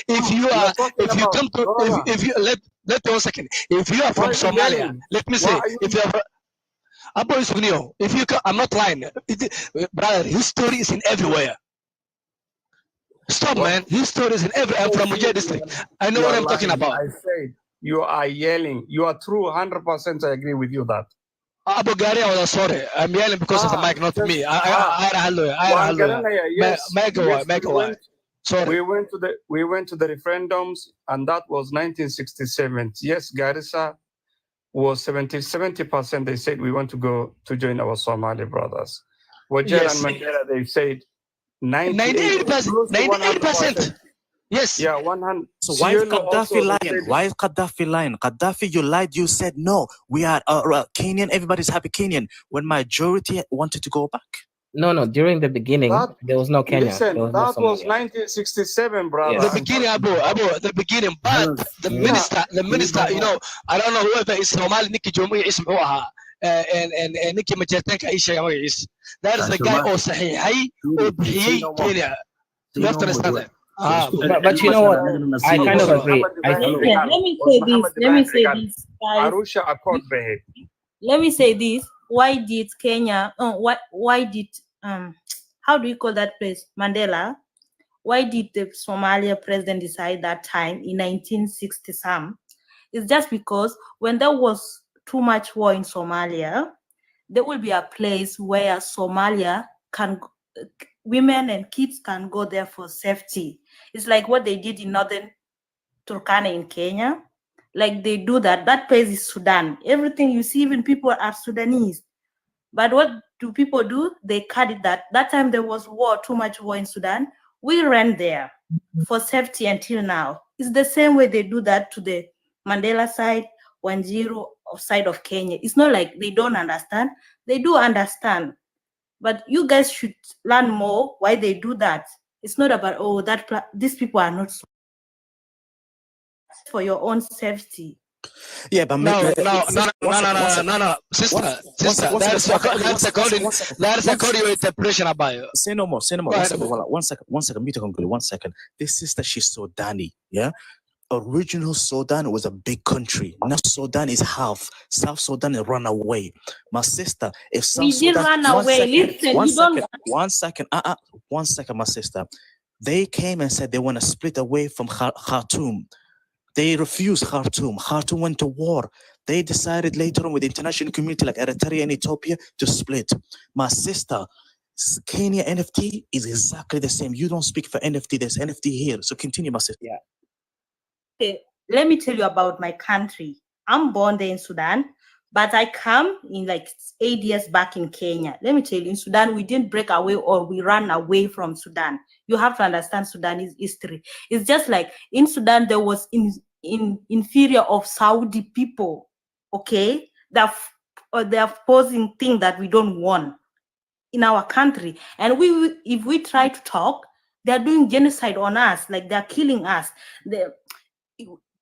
if you are, if you come to, if you let 1 second, if you are from Somalia, let me say, if you are if you I'm not lying, brother, history is in everywhere. Stop, man. History is in every. I'm from Mujahid district. I know what I'm talking about. I said you are yelling. You are true. 100%. I agree with you that. Abu Gari, I was sorry. I'm yelling because of the mic, not me. Sorry. We went to the referendums, and that was 1967. Yes, Garissa was 70%. They said we want to go to join our Somali brothers. Wajar and Mandela, they said 98%. Yes. Yeah, 100. So why is Gaddafi lying? Why is Gaddafi lying? Gaddafi, you lied. You said no. We are Kenyan. Everybody's happy Kenyan. When majority wanted to go back. No. During the beginning, there was no Kenya. Listen, that was 1967, brother. Yes. The beginning, Abu, the beginning. But the minister, you know, I don't know whoever is Somali, Nikki Jomi is and Nikki Majetenka Isha is. That is the guy who Sahi Kenya. You have to understand that. But you know what? I kind of agree. Let me say this, guys. Arusha Accord, babe. Let me say this. Why did Kenya? Why did how do you call that place? Mandela. Why did the Somalia president decide that time in 1960 some? It's just because when there was too much war in Somalia, there will be a place where Somalia can. Women and kids can go there for safety. It's like what they did in northern Turkana in Kenya. Like they do that. That place is Sudan. Everything you see, even people are Sudanese. But what do people do? They cut it that time there was war, too much war in Sudan. We ran there for safety until now. It's the same way they do that to the Mandela side, 10 side of Kenya. It's not like they don't understand. They do understand. But you guys should learn more why they do that. It's not about, these people are not for your own safety. Yeah, but no, sister. That's according to your interpretation about it. Say no more. One second. Me to conclude. 1 second. This sister, she's Sudani. Yeah. Original Sudan was a big country. Now Sudan is half. South Sudan is run away. My sister, if South we did Sudan, run away. Listen, one second, my sister. They came and said they want to split away from Khartoum. They refused Khartoum. Khartoum went to war. They decided later on with the international community like Eritrea and Ethiopia to split. My sister, Kenya NFT is exactly the same. You don't speak for NFT. There's NFT here. So continue, my sister. Yeah. Okay, let me tell you about my country. I'm born there in Sudan, but I come in like 8 years back in Kenya. Let me tell you, in Sudan, we didn't break away or we ran away from Sudan. You have to understand Sudanese history. It's just like in Sudan, there was inferior of Saudi people, okay? They're posing things that we don't want in our country. And if we try to talk, they're doing genocide on us, like they're killing us.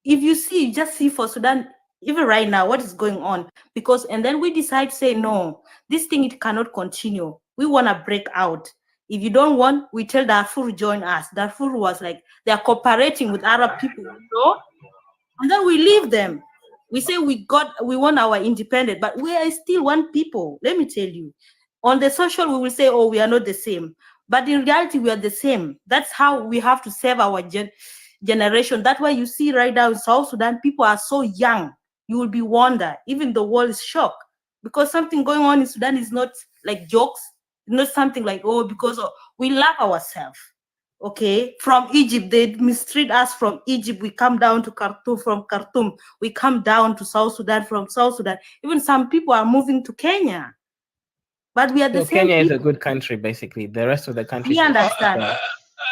If you see, just see for Sudan, even right now, what is going on? And then we decide to say, no, this thing, it cannot continue. We want to break out. If you don't want, we tell Darfur join us. Darfur was like, they're cooperating with Arab people, and then we leave them. We say we want our independence, but we are still one people. Let me tell you. On the social, we will say, oh, we are not the same. But in reality, we are the same. That's how we have to save our generation. That's why you see right now in South Sudan, people are so young. You will be wonder. Even the world is shocked because something going on in Sudan is not like jokes. It's not something like, because we love ourselves. Okay, from Egypt, they mistreat us from Egypt. We come down to Khartoum. From Khartoum, we come down to South Sudan. From South Sudan, even some people are moving to Kenya. But we are the same. Kenya is a good country, basically. The rest of the country. We understand.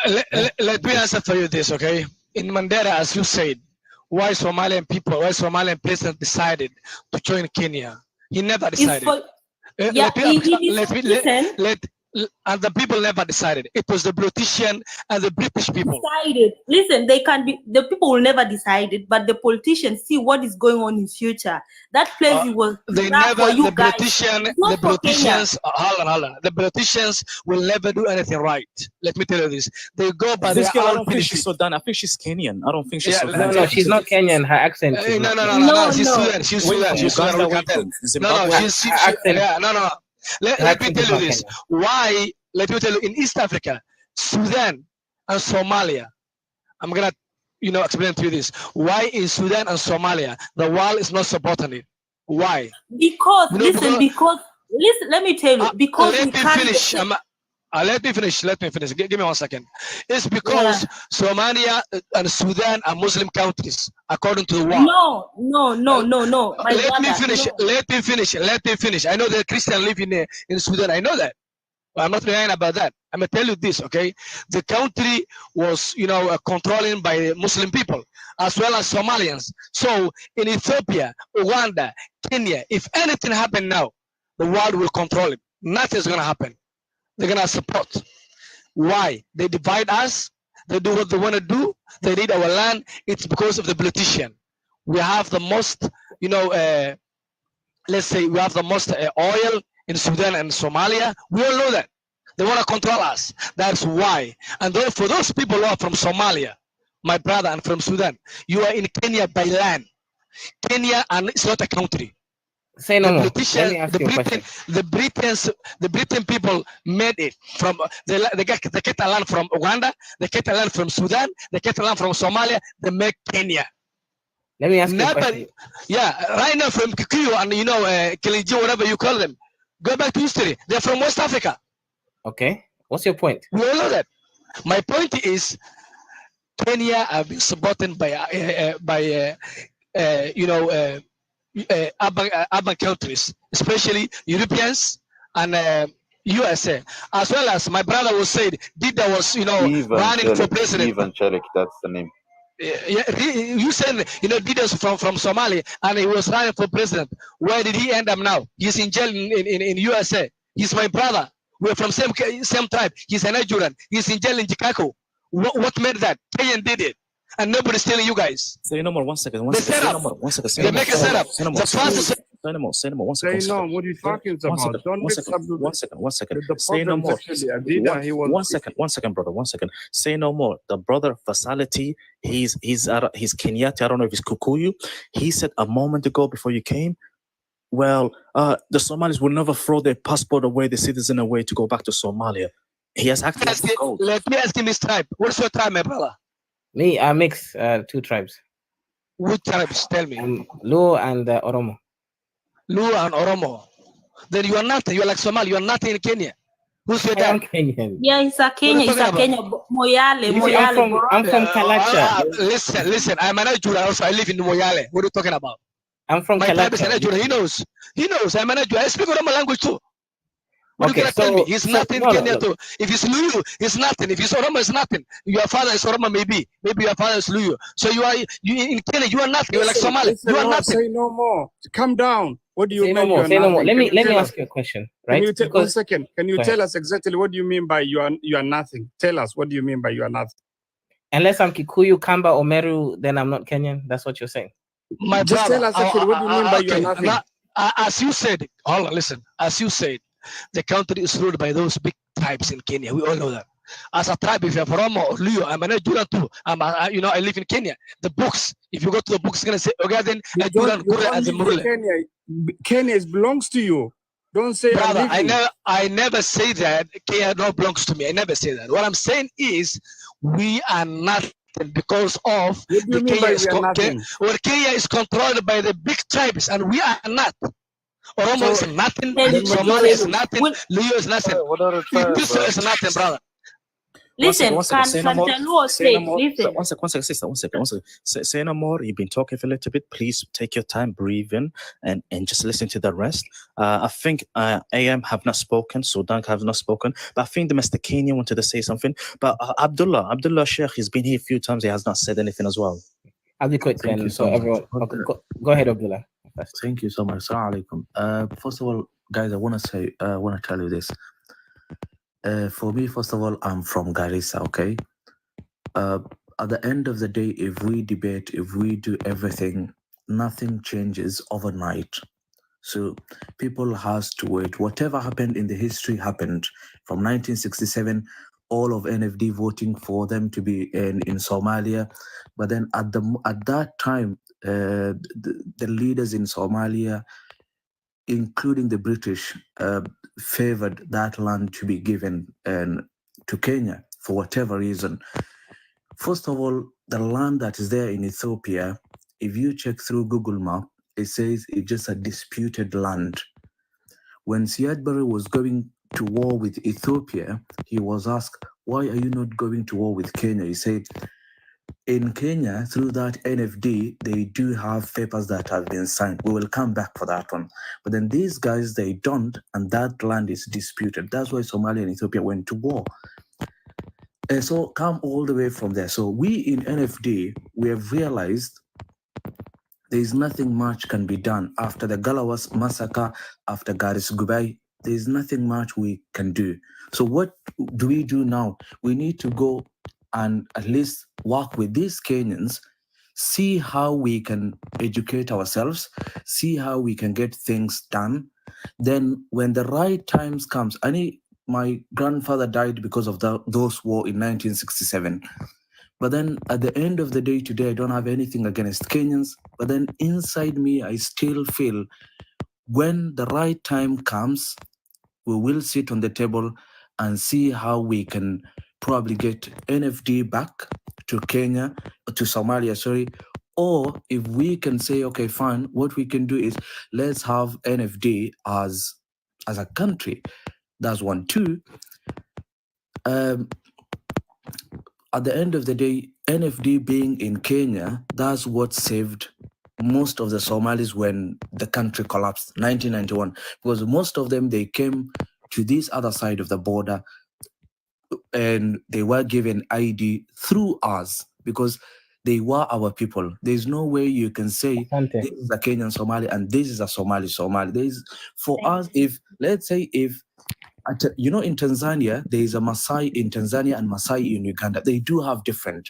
Let me answer for you this, okay? In Mandela, as you said, why Somalian president decided to join Kenya? He never decided. and the people never decided. It was the politician and the British people. Decided. Listen, they can be, the people will never decide it, but the politicians see what is going on in future. That place was they never, never, for you the guys. politicians, hold on. The politicians will never do anything right. Let me tell you this. They go by This their girl, I own don't think she's benefit. Sudan. I think she's Kenyan. I don't think she's Sudan. No, she's not Kenyan. Her accent is No, not she's Sudan. She's Sudan. She's Sudan. We can tell. No, no. Let me tell you this. Why? Let me tell you, in East Africa, Sudan and Somalia, I'm gonna, explain to you this. Why in Sudan and Somalia the world is not supporting it? Why? Because because let me tell you. Because let me finish. Let me finish. Give me 1 second. It's because Somalia and Sudan are Muslim countries, according to the world. No. Let me finish. I know that Christians live in Sudan. I know that. I'm not lying about that. I'm gonna tell you this, okay? The country was, controlling by Muslim people as well as Somalians. So in Ethiopia, Uganda, Kenya, if anything happen now, the world will control it. Nothing's gonna happen. They're gonna support. Why? They divide us. They do what they want to do. They need our land. It's because of the politician. We have the most, let's say we have the most oil in Sudan and Somalia. We all know that. They want to control us. That's why. And for those people who are from Somalia, my brother, and from Sudan, you are in Kenya by land. Kenya, and it's not a country. Say no more. Let me ask you a question. The Britain people made it from they get a land from Uganda, they get a land from Sudan, they get a land from Somalia, they make Kenya. Let me ask you a question. Yeah, right now from Kikuyu and Kilinji, whatever you call them, go back to history. They're from West Africa. Okay, what's your point? We all know that. My point is, Kenya have been supported by urban countries, especially Europeans and USA, as well as my brother was said, Dida was running for president. Evangelic, that's the name. You said Dida's from Somalia and he was running for president. Where did he end up now? He's in jail in USA. He's my brother. We're from same tribe. He's a Nigerian. He's in jail in Chicago. What made that? Kenyan did it. And nobody's telling you guys. Say no more. 1 second. They make a setup. Say no more. 1 second. Say no. What are you talking about? Don't mix up. 1 second. Say no more. 1 second, brother. 1 second. Say no more. The brother Fasality, he's Kenyatta. I don't know if he's Kikuyu. He said a moment ago before you came, well, the Somalis will never throw their passport away, the citizen away to go back to Somalia. He has actually. Let me ask him his tribe. What's your tribe, my brother? Me, I mix 2 tribes. Which tribes? Tell me. Luo and Oromo. Luo and Oromo. Then you are nothing. You are like Somali. You are nothing in Kenya. Who's your dad? Kenyan. Yeah, it's a Kenya. Moyale. I'm from Kalacha. Listen. I'm a Nigerian also. I live in Moyale. What are you talking about? I'm from my Kalacha. tribe is a Nigerian. He knows. I'm a Nigerian. I speak Oromo language too. What are you gonna tell me? He's nothing in Kenya too. If it's Luyu, it's nothing. If it's Oromo, it's nothing. Your father is Oromo, maybe your father is Luyu. So you in Kenya, you are nothing. You're like Somali. You are nothing. Say no more. Calm down. What do you mean? Say no more. Let me ask you a question. Right? 1 second. Can you tell us exactly what do you mean by you are nothing? Tell us what do you mean by you are nothing? Unless I'm Kikuyu, Kamba, or Meru, then I'm not Kenyan. That's what you're saying. My Just brother, tell us actually what do you mean by you are nothing? As you said, hold on, listen. As you said, the country is ruled by those big tribes in Kenya. We all know that. As a tribe, if you're from Oromo or Luo, I'm a Nigerian too. I live in Kenya. The books, if you go to the books, it's gonna say Ogaden, Nigerian, Gure, and the Murule. Kenya belongs to you. Don't say. Brother, I never say that Kenya not belongs to me. I never say that. What I'm saying is we are nothing because of Kenya is controlled by the big tribes, and we are not. Oromo is nothing, Somali is nothing, Luo is nothing. This is nothing, brother. Listen, say no more. You've been talking for a little bit. Please take your time, breathe in, and just listen to the rest. I think AM have not spoken, Sudan have not spoken, but I think the Mr. Kenya wanted to say something. But Abdullah Sheikh, he's been here a few times. He has not said anything as well. I'll be quick then. So everyone, go ahead, Abdullah. Thank you so much. Assalamu alaikum. First of all, guys, I want to tell you this. For me, first of all, I'm from Garissa, okay? At the end of the day, if we debate, if we do everything, nothing changes overnight. So people has to wait. Whatever happened in the history happened. From 1967, all of NFD voting for them to be in Somalia. But then at that time, the leaders in Somalia, including the British, favored that land to be given to Kenya for whatever reason. First of all, the land that is there in Ethiopia, if you check through Google Map, it says it's just a disputed land. When Siad Barre was going to war with Ethiopia, he was asked, why are you not going to war with Kenya? He said, in Kenya, through that NFD, they do have papers that have been signed. We will come back for that one. But then these guys, they don't, and that land is disputed. That's why Somalia and Ethiopia went to war. And so come all the way from there. So we in NFD, we have realized there is nothing much can be done after the Galawas massacre, after Garis Gubai. There is nothing much we can do. So what do we do now? We need to go and at least work with these Kenyans, see how we can educate ourselves, see how we can get things done. Then when the right times comes, my grandfather died because of those war in 1967. But then at the end of the day today, I don't have anything against Kenyans. But then inside me, I still feel when the right time comes, we will sit on the table and see how we can probably get NFD back to Kenya, to Somalia, sorry. Or if we can say, okay, fine, what we can do is let's have NFD as a country. That's one. Two, at the end of the day, NFD being in Kenya, that's what saved most of the Somalis when the country collapsed, 1991. Because most of them, they came to this other side of the border and they were given ID through us because they were our people. There's no way you can say this is a Kenyan Somali and this is a Somali. For us, if, let's say, if you know, in Tanzania, there is a Maasai in Tanzania and Maasai in Uganda. They do have different.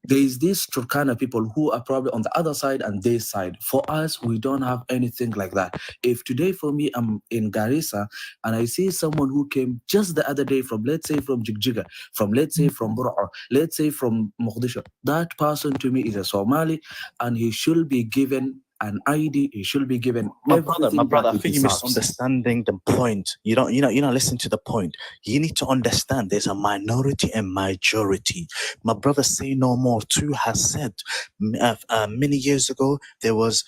There is these Turkana people who are probably on the other side and this side. For us, we don't have anything like that. If today for me, I'm in Garissa and I see someone who came just the other day from, let's say, from Jigjiga, from, let's say, from Burqa, let's say, from Mogadishu, that person to me is a Somali and he should be given an ID. He should be given my brother. I think you're misunderstanding the point. You don't listen to the point. You need to understand there's a minority and majority. My brother Say No More too has said many years ago there was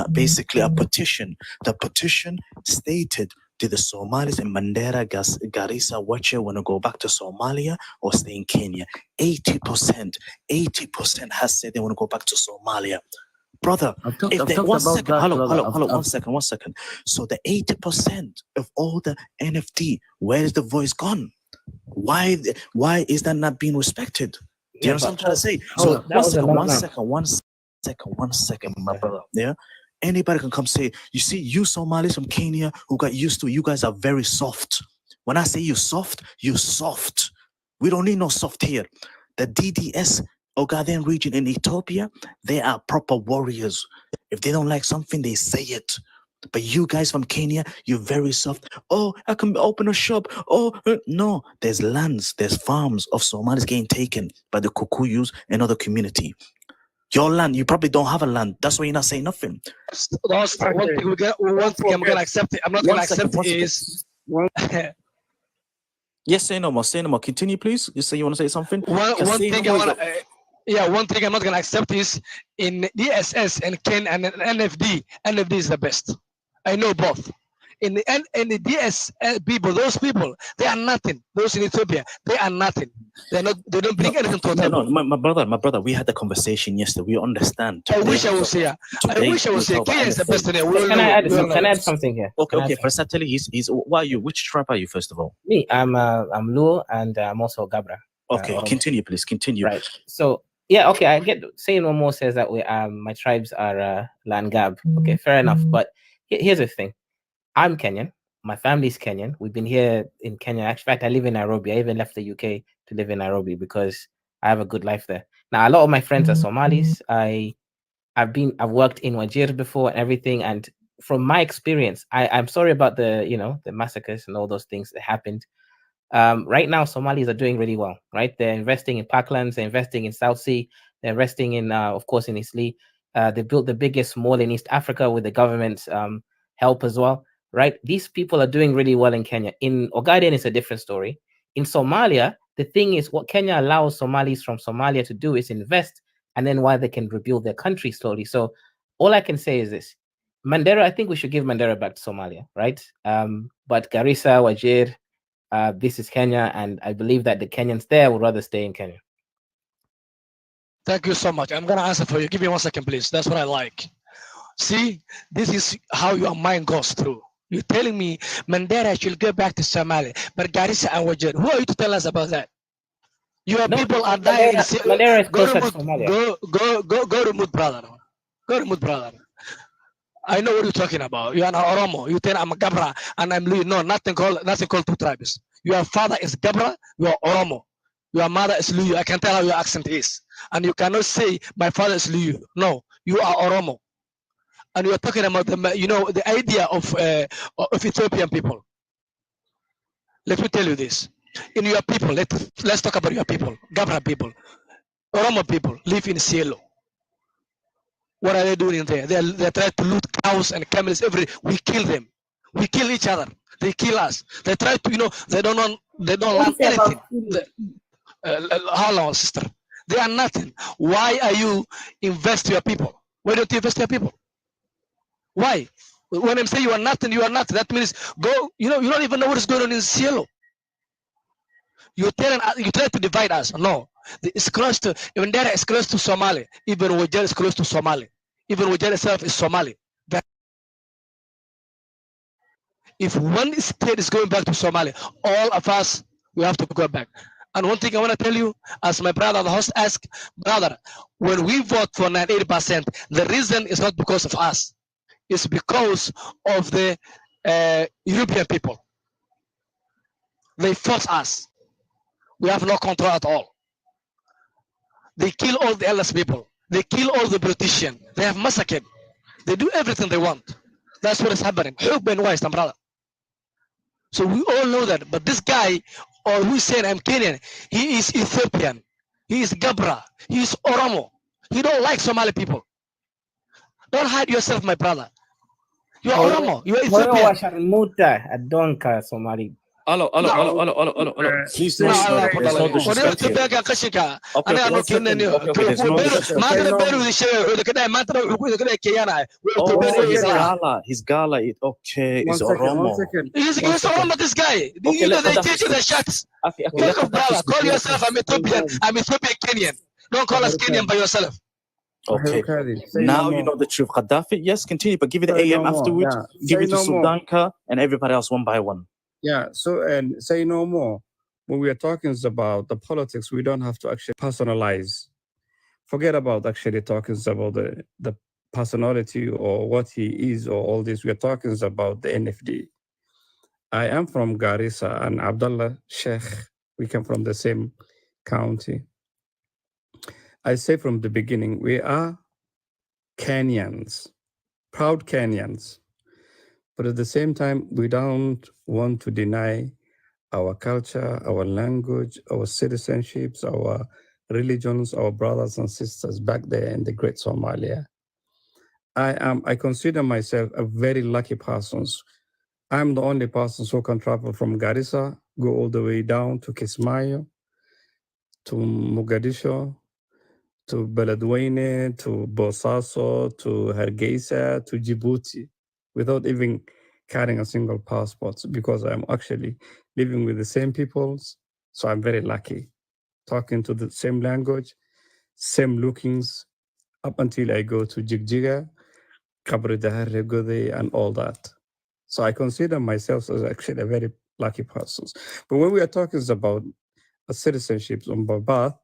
basically a petition. The petition stated, do the Somalis in Mandera, Garissa, Wache want to go back to Somalia or stay in Kenya? 80% has said they want to go back to Somalia. Brother, one second. So the 80% of all the NFT, where is the voice gone? Why is that not being respected? Do you understand what I'm trying to say? So one second, my brother. Yeah. Anybody can come say, you see, you Somalis from Kenya who got used to it, you guys are very soft. When I say you soft. We don't need no soft here. The DDS Ogaden region in Ethiopia, they are proper warriors. If they don't like something, they say it. But you guys from Kenya, you're very soft. Oh, I can open a shop. Oh, no. There's lands, there's farms of Somalis getting taken by the Kukuyus and other community. Your land, you probably don't have a land. That's why you're not saying nothing. One thing I'm going to accept it. I'm not going to accept it is... Yes, say no more. Continue, please. You say you want to say something? One thing I'm not going to accept is in DSS and Ken and NFD. NFD is the best. I know both. In the DS people, those people, they are nothing. Those in Ethiopia, they are nothing. They don't bring anything to the table. My brother, we had the conversation yesterday. We understand. I wish I was here. Kenya is the best in there. Can I add something here? Okay. First, I tell you, why are you? Which tribe are you? First of all, me. I'm Luo and I'm also Gabra. Okay, continue, please. Continue. Right. So. Yeah, okay, I get saying no more says that my tribes are Langab. Okay, fair enough. But here's the thing. I'm Kenyan. my family's Kenyan. We've been here in Kenya. In fact, I live in Nairobi. I even left the UK to live in Nairobi because I have a good life there. Now, a lot of my friends are Somalis. I've worked in Wajir before and everything. And from my experience, I'm sorry about the massacres and all those things that happened. Right now, Somalis are doing really well, right? They're investing in parklands, they're investing in South Sea, they're investing in, of course, in Eastleigh. They built the biggest mall in East Africa with the government's help as well, right? These people are doing really well in Kenya. In Ogaden, it's a different story. In Somalia, the thing is, what Kenya allows Somalis from Somalia to do is invest, and then while they can rebuild their country slowly. So all I can say is this. Mandera, I think we should give Mandera back to Somalia, right? But Garissa, Wajir, this is Kenya, and I believe that the Kenyans there would rather stay in Kenya. Thank you so much. I'm gonna answer for you. Give me 1 second, please. That's what I like. See, this is how your mind goes through. You're telling me Mandera should go back to Somalia, but Garissa and Wajir. Who are you to tell us about that? Your people are dying. Mandera is closer to Somalia. Go to Mud, brother. Go to Mud, brother. I know what you're talking about. You are an Oromo. You tell I'm a Gabra and I'm Luyu. No, nothing called two tribes. Your father is Gabra. You are Oromo. Your mother is Luyu. I can tell how your accent is, and you cannot say my father is Luyu. No, you are Oromo, and you are talking about the idea of Ethiopian people. Let me tell you this. In your people, let's talk about your people. Gabra people, Oromo people live in Cielo. What are they doing in there? They're trying to loot cows and camels. We kill them. We kill each other. They kill us. They try to, they don't learn anything. How long, sister? They are nothing. Why are you invest your people? Why don't you invest your people? Why? When I'm saying you are nothing, you are nothing. That means go. You don't even know what is going on in Cielo. You try to divide us. No, it's close to. Even there is close to Somali. Even Wajir is close to Somali. Even Wajir itself is Somali. If one state is going back to Somalia, all of us we have to go back. And one thing I want to tell you, as my brother, the host asked, brother, when we vote for 98%, the reason is not because of us. It's because of the European people. They force us. We have no control at all. They kill all the LS people. They kill all the British. They have massacred. They do everything they want. That's what is happening. Brother. So we all know that. But this guy, or who said I'm Kenyan, he is Ethiopian. He is Gabra. He is Oromo. He don't like Somali people. Don't hide yourself, my brother. You are Oromo. You are Ethiopian. Somali. Hello. Please don't swear. There's no disrespect here. He's Gala. Okay, he's Oromo. He's Oromo, this guy. They teach you the shots. Call yourself, I'm Ethiopian. I'm Ethiopian Kenyan. Don't call us Kenyan by yourself. Okay. Now you know the truth. Gaddafi, yes, continue, but give it the AM afterwards. Give it to Sudanka and everybody else one by one. Yeah, so and say no more. When we are talking about the politics, we don't have to actually personalize. Forget about actually talking about the personality or what he is or all this. We are talking about the NFD. I am from Garissa and Abdullah Sheikh. We come from the same county. I say from the beginning, we are Kenyans, proud Kenyans. But at the same time, we don't want to deny our culture, our language, our citizenships, our religions, our brothers and sisters back there in the great Somalia. I consider myself a very lucky person. I'm the only person who can travel from Garissa, go all the way down to Kismayo, to Mogadishu, to Beledweyne, to Bosaso, to Hargeisa, to Djibouti, without even carrying a single passport, because I'm actually living with the same peoples. So I'm very lucky, talking to the same language, same lookings, up until I go to Jigjiga, Kabri Dahar, Gode, and all that. So I consider myself as actually a very lucky person. But when we are talking about citizenship on birth,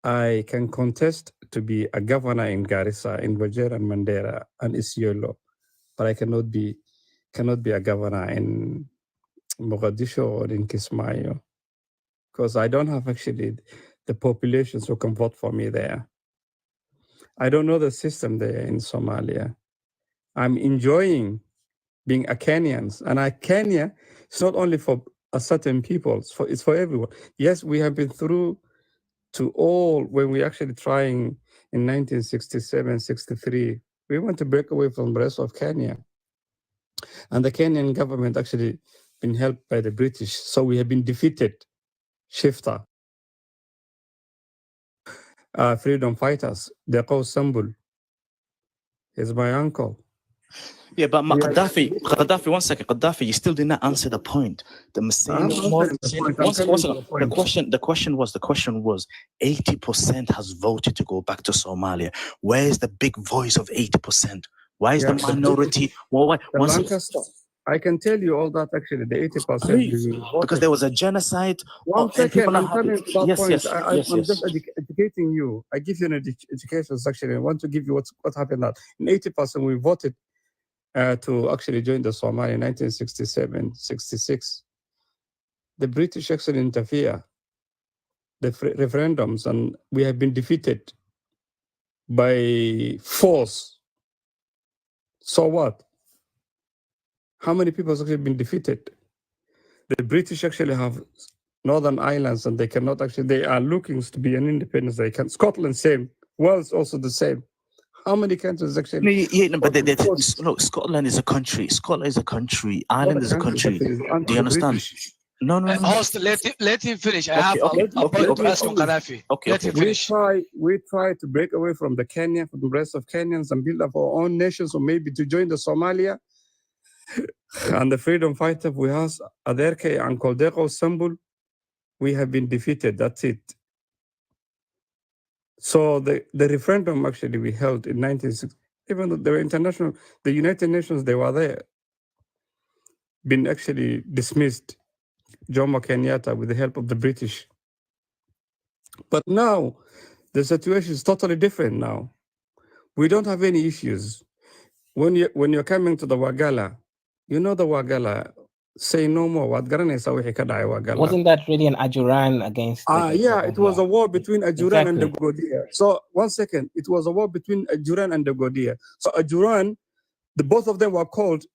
I can contest to be a governor in Garissa, in Wajir and Mandera and Isiolo, but I cannot be cannot be a governor in Mogadishu or in Kismayo, because I don't have actually the populations who can vote for me there. I don't know the system there in Somalia. I'm enjoying being a Kenyan, and Kenya, it's not only for a certain people, it's for everyone. Yes, we have been through to all when we actually trying in 1967, 63, we want to break away from the rest of Kenya. And the Kenyan government actually been helped by the British. So we have been defeated. Shifter, freedom fighters, they're called Sambul. He's my uncle. Yeah, but Gaddafi, 1 second. Gaddafi, you still did not answer the point. The question was 80% has voted to go back to Somalia. Where is the big voice of 80%? Why is the minority? I can tell you all that actually, the 80%. Because there was a genocide. 1 second, I'm coming to that point. Yes. I'm just educating you. I give you an education section. I want to give you what happened. That in 80% we voted to actually join the Somalia in 1967, 66. The British actually interfere the referendums, and we have been defeated by force. So what? How many people have actually been defeated? The British actually have Northern Islands, and they cannot actually, they are looking to be an independence. They can. Scotland, same. Wales, also the same. How many countries actually? Look, Scotland is a country. Scotland is a country. Ireland is a country. Do you understand? No. Host, let him finish. I have a point to ask on Gaddafi. Let him finish. We try to break away from the Kenya, from the rest of Kenyans, and build up our own nations, or maybe to join the Somalia. And the freedom fighter we have Aderke and Koldeko Sambul, we have been defeated. That's it. So the referendum actually we held in 1960, even though they were international, the United Nations, they were there, been actually dismissed. Jomo Kenyatta with the help of the British. But now the situation is totally different now. We don't have any issues. When you're coming to the Wagala, you know the Wagala, say no more. Wasn't that really an Ajuran against? Yeah, it was a war between Ajuran and the Godia. So 1 second, it was a war between Ajuran and the Godia. So Ajuran, both of them were called,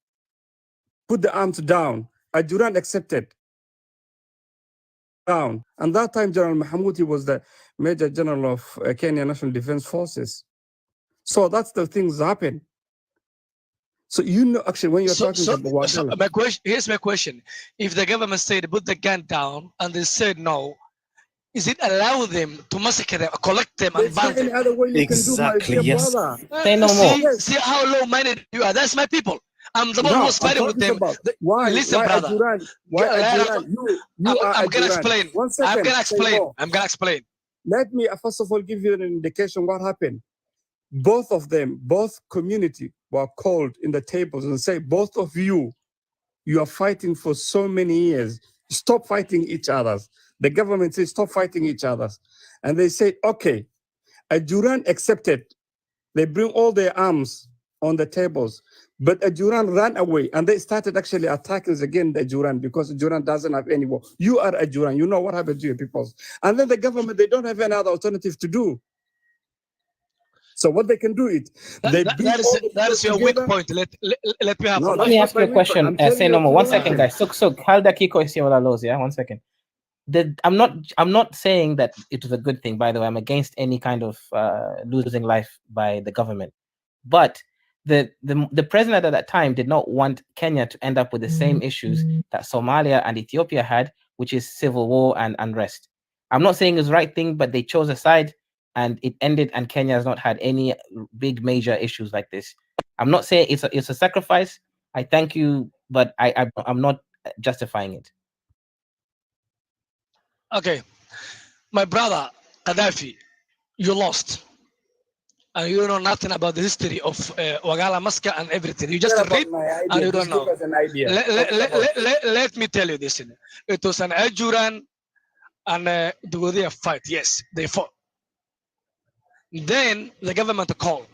put the arms down. Ajuran accepted. Down. And that time, General Mahamuti was the Major General of Kenya National Defense Forces. So that's the things happen. So you know, actually, when you're talking about here's my question: if the government said put the gun down and they said no, is it allow them to massacre them, collect them, and ban them? Exactly. Yes. Say no more. See how low-minded you are. That's my people. I'm the one who was fighting with them. Listen, brother. I'm gonna explain. I'm gonna explain. Let me first of all give you an indication what happened. Both of them, both community were called in the tables and say, both of you are fighting for so many years. Stop fighting each other. The government said, stop fighting each other. And they said, okay, Ajuran accepted. They bring all their arms on the tables. But Ajuran ran away, and they started actually attacking again the Ajuran, because Ajuran doesn't have any war. You are Ajuran. You know what happened to your people. And then the government, they don't have any other alternative to do. So what they can do it. That is your weak point. Let me have. Let me ask you a question. Say no more. 1 second, guys. So Halda Kiko is here. 1 second. I'm not saying that it was a good thing. By the way, I'm against any kind of losing life by the government. But the president at that time did not want Kenya to end up with the same issues that Somalia and Ethiopia had, which is civil war and unrest. I'm not saying it's the right thing, but they chose a side and it ended, and Kenya has not had any big major issues like this. I'm not saying it's a sacrifice. I thank you, but I'm not justifying it. Okay, my brother Gaddafi, you lost. And you know nothing about the history of Wagala Massacre and everything. You just read and you don't know. Let me tell you this. It was an Ajuran and the Godia fight. Yes, they fought. Then the government called.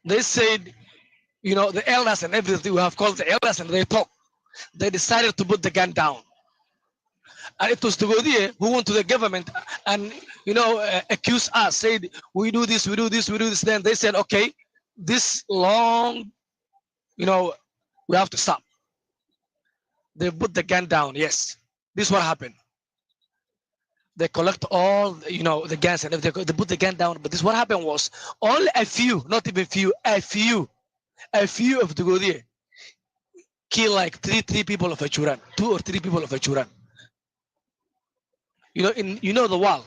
They said, you know, the elders and everything, we have called the elders and they talk. They decided to put the gun down. And it was Tugodie who went to the government and, you know, accused us, said, we do this, we do this, we do this. Then they said, okay, this long, you know, we have to stop. They put the gun down. Yes, this is what happened. They collect all, you know, the guns and everything. They put the gun down. But this what happened was only a few, not even few, a few of the Godie kill like three people of Achuran, 2 or 3 people of Achuran. You know, you know the wall,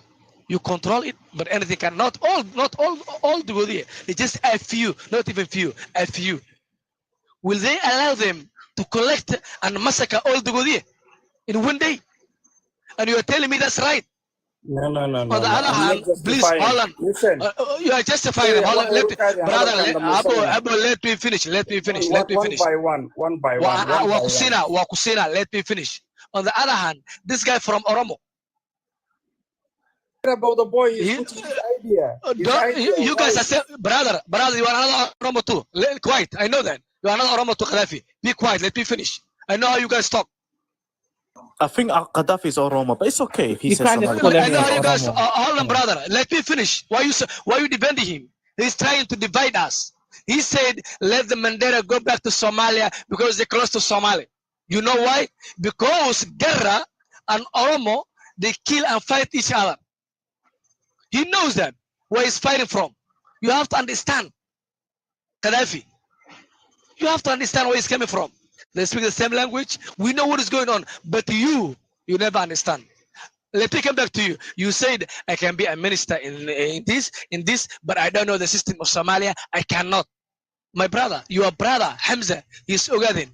you control it, but anything can not all the Godie. It's just a few, not even few, a few. Will they allow them to collect and massacre all the Godie in one day? And you are telling me that's right? No. On the other hand, please, hold on. Listen. You are justifying them. Hold on. Brother, let me finish. Let me finish. One by one. Wakusina, let me finish. On the other hand, this guy from Oromo. About the boy, his idea. You guys are saying, brother, you are another Oromo too. Quiet. I know that. You are another Oromo too, Gaddafi. Be quiet. Let me finish. I know how you guys talk. I think Gaddafi is Oromo, but it's okay if he says can't something. just call I know how you guys. Oromo. Hold on, brother. Let me finish. Why you defending him? He's trying to divide us. He said, let the Mandela go back to Somalia because they're close to Somalia. You know why? Because Guerra and Oromo, they kill and fight each other. He knows that where he's fighting from. You have to understand, Gaddafi. You have to understand where he's coming from. They speak the same language. We know what is going on, but you never understand. Let me come back to you. You said I can be a minister in this, but I don't know the system of Somalia. I cannot. My brother, your brother Hamza, he's Ogaden.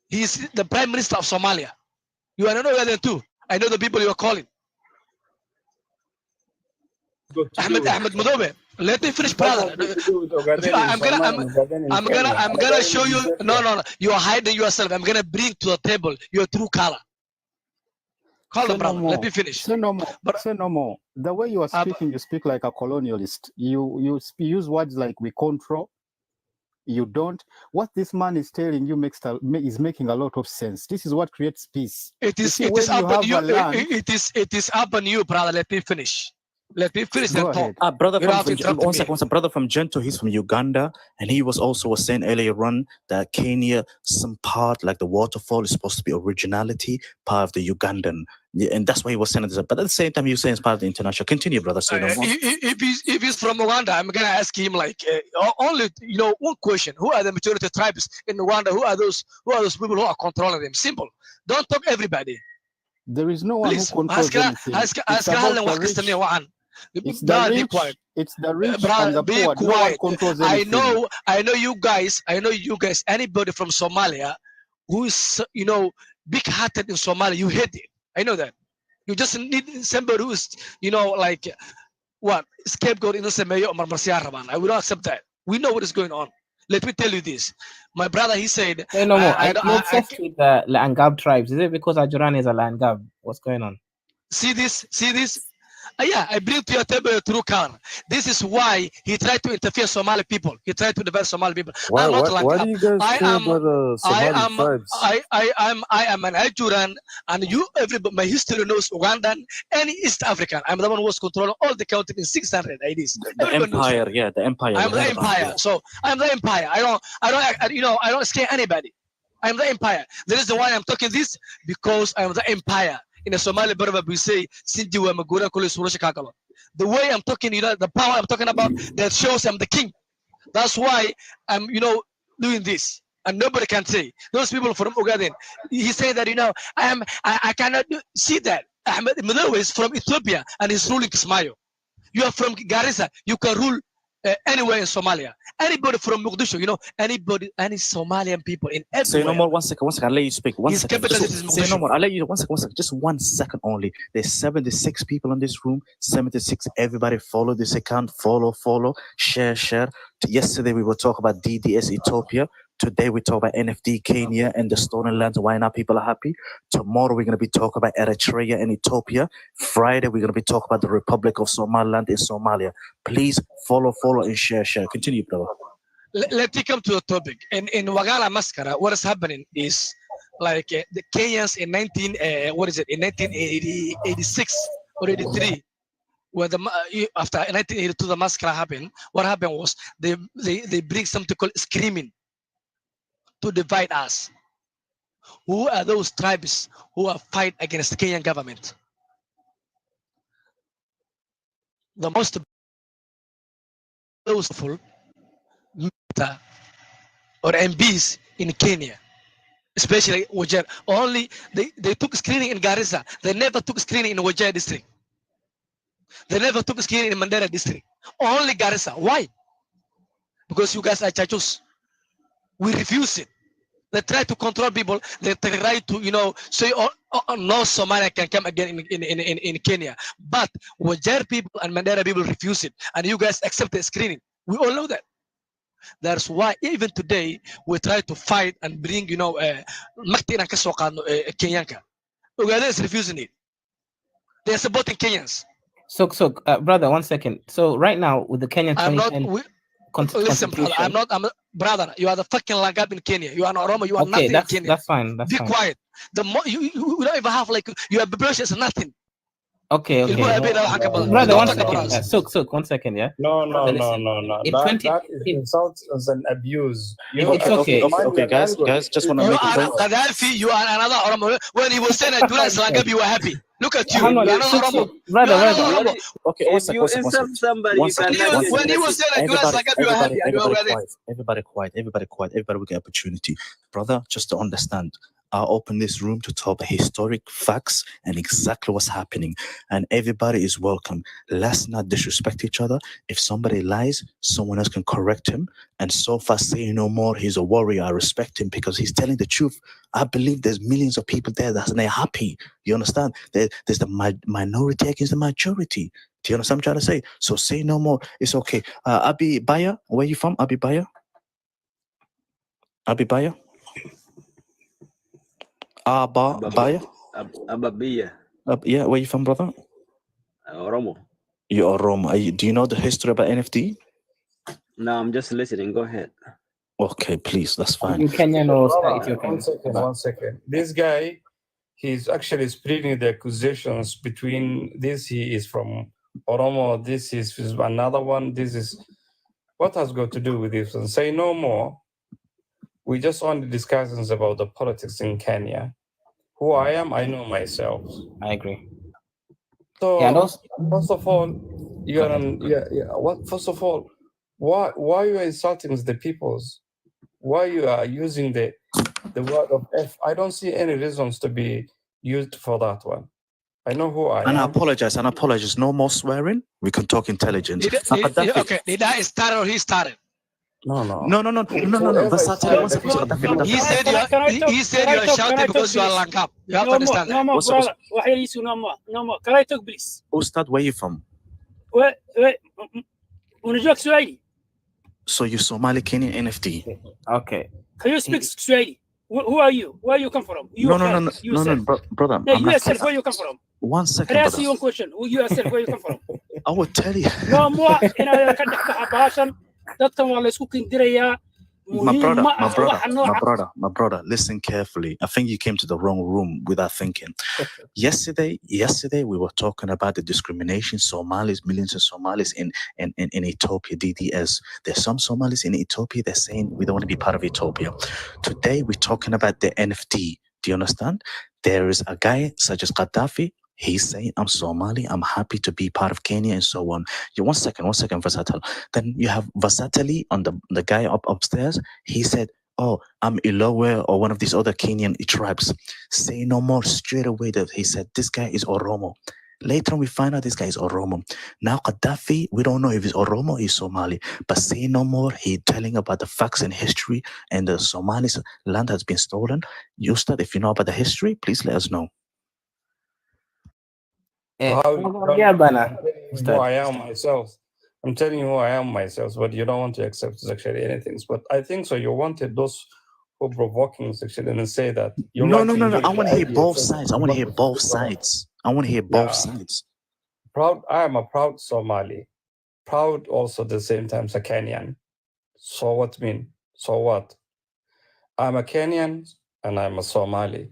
He's the prime minister of Somalia. You are not Ogaden too. I know the people you are calling. Ahmed Mudobe. Let me finish, brother. I'm gonna show you. No. You are hiding yourself. I'm gonna bring to the table your true color. Call them, brother. Let me finish. Say no more. The way you are speaking, you speak like a colonialist. You use words like we control. You don't. What this man is telling you is making a lot of sense. This is what creates peace. It is up on you. It is up on you, brother. Let me finish. Let me finish and talk. Brother from Gento, he's from Uganda, and he was saying earlier on that Kenya, some part like the waterfall is supposed to be originality, part of the Ugandan, and that's why he was saying this. But at the same time, he was saying it's part of the international. Continue, brother. If he's from Uganda, I'm gonna ask him like only one question: who are the majority tribes in Uganda? Who are those people who are controlling them? Simple. Don't talk everybody. There is no one who controls anything. It's the rich and the poor. No one controls anything. I know you guys. Anybody from Somalia who is big-hearted in Somalia, you hate it. I know that. You just need somebody who is like what scapegoat innocent mayor Omar Marcial Raban. I will not accept that. We know what is going on. Let me tell you this. My brother, he said, Say no more. I obsessed with the Langab tribes. Is it because Ajuran is a Langab? What's going on? See this? Yeah, I bring to your table a true car. This is why he tried to interfere Somali people. He tried to divide Somali people. Why do you guys care about Somali tribes? I am an Ajuran, and everybody, my history knows Ugandan and East African. I'm the one who was controlling all the country in 600 IDs. The empire, the empire. I'm the empire. So I'm the empire. I don't scare anybody. I'm the empire. The reason why I'm talking this because I'm the empire. In a Somali proverb, we say, the way I'm talking, the power I'm talking about, that shows I'm the king. That's why I'm, doing this. And nobody can say. Those people from Ugaden, he said that, I cannot see that. Ahmed Madawi is from Ethiopia and he's ruling Kismayo. You are from Garissa, you can rule anywhere in Somalia. Anybody from Mogadishu, any Somalian people in everywhere. Say no more. One second. I'll let you speak. Say no more. I'll let you. 1 second. Just 1 second only. There's 76 people in this room. 76. Everybody follow this account. Follow. Share. Yesterday we were talking about DDS Ethiopia. Today we talk about NFD Kenya and the stolen lands. Why not people are happy? Tomorrow we're going to be talking about Eritrea and Ethiopia. Friday we're going to be talking about the Republic of Somaliland in Somalia. Please follow and share. Continue, brother. let me come to the topic. In Wagala Massacre, what is happening is like the Kenyans in 1986 or 83, where after 1982 the massacre happened. What happened was they bring something called screaming to divide us. Who are those tribes who are fight against the Kenyan government? The most powerful or MPs in Kenya, especially Wajir. Only they took screening in Garissa. They never took screening in Wajir district. They never took screening in Mandera district. Only Garissa. Why? Because you guys are chachos. We refuse it. They try to control people. They try to, say, no Somalia can come again in Kenya. But Wajir people and Mandera people refuse it. And you guys accept the screening. We all know that. That's why even today we try to fight and bring, Makti and Kasokano Kenyanka. Uganda is refusing it. They're supporting Kenyans. So, brother, 1 second. So right now with the Kenyan 2010 listen, brother, I'm brother, you are the fucking Langab in Kenya. You are not Oromo, you are nothing in Kenya. That's fine. Be quiet. The more you don't even have your population is nothing. Okay. Brother, 1 second. Sook, 1 second, yeah? No. That is insult as an abuse. It's okay. Okay, guys, just want to make a point. Gaddafi, you are another Oromo. When he was saying that Julius Langab, you were happy. Look at you. You are not Oromo. Brother. Okay, one second. When he was saying that Julius Langab, you were happy. Everybody quiet. Everybody will get opportunity. Brother, just to understand. I'll open this room to talk historic facts and exactly what's happening. And everybody is welcome. Let's not disrespect each other. If somebody lies, someone else can correct him. And so far, say no more. He's a warrior. I respect him because he's telling the truth. I believe there's millions of people there that's they're happy. You understand? There's the minority against the majority. Do you understand what I'm trying to say? So say no more. It's okay. Abi Baya, where you from? Abi Baya? Baya? Ababia. Yeah, where you from, brother? Oromo. You're Oromo. Do you know the history about NFT? No, I'm just listening. Go ahead. Okay, please. That's fine. In Kenyan or Ethiopian? 1 second. This guy, he's actually splitting the accusations between this. He is from Oromo. This is another one. This is what has got to do with this. And say no more. We just want discussions about the politics in Kenya. Who I am, I know myself. I agree. So first of all, First of all, why you are insulting the peoples? Why you are using the word of F? I don't see any reasons to be used for that one. I know who I am. And I apologize. No more swearing. We can talk intelligence. Okay, did I start or he started? No. He said you are shouting because you are Langab. You have to understand that. No more, brother. No more. Can I talk, please? Ustad, where are you from? Unajua Kiswahili? So you Somali Kenyan NFT. Okay. Can you speak Kiswahili? Who are you? Where you come from? No, brother. Yeah, you yourself, where you come from? 1 second, Can I ask you one question? You yourself, where you come from? I will tell you. No more. My brother, listen carefully. I think you came to the wrong room without thinking. Yesterday we were talking about the discrimination millions of Somalis in Ethiopia, DDS. There's some Somalis in Ethiopia, they're saying we don't want to be part of Ethiopia. Today we're talking about the NFT. Do you understand? There is a guy such as Gaddafi. He's saying, I'm Somali, I'm happy to be part of Kenya and so on. One second, Versatile. Then you have Versatile on the guy upstairs. He said, oh, I'm Ilowe or one of these other Kenyan tribes. Say no more straight away that he said, this guy is Oromo. Later on, we find out this guy is Oromo. Now, Gaddafi, we don't know if he's Oromo or he's Somali. But say no more. He's telling about the facts and history and the Somali's land has been stolen. Ustad, if you know about the history, please let us know. Who I am myself. I'm telling you who I am myself, but you don't want to accept actually anything. But I think so. You wanted those who provoking sexually and say that. No. I want to hear both sides. I want to hear both sides. Proud. I am a proud Somali. Proud also at the same time as a Kenyan. So what mean? So what? I'm a Kenyan and I'm a Somali.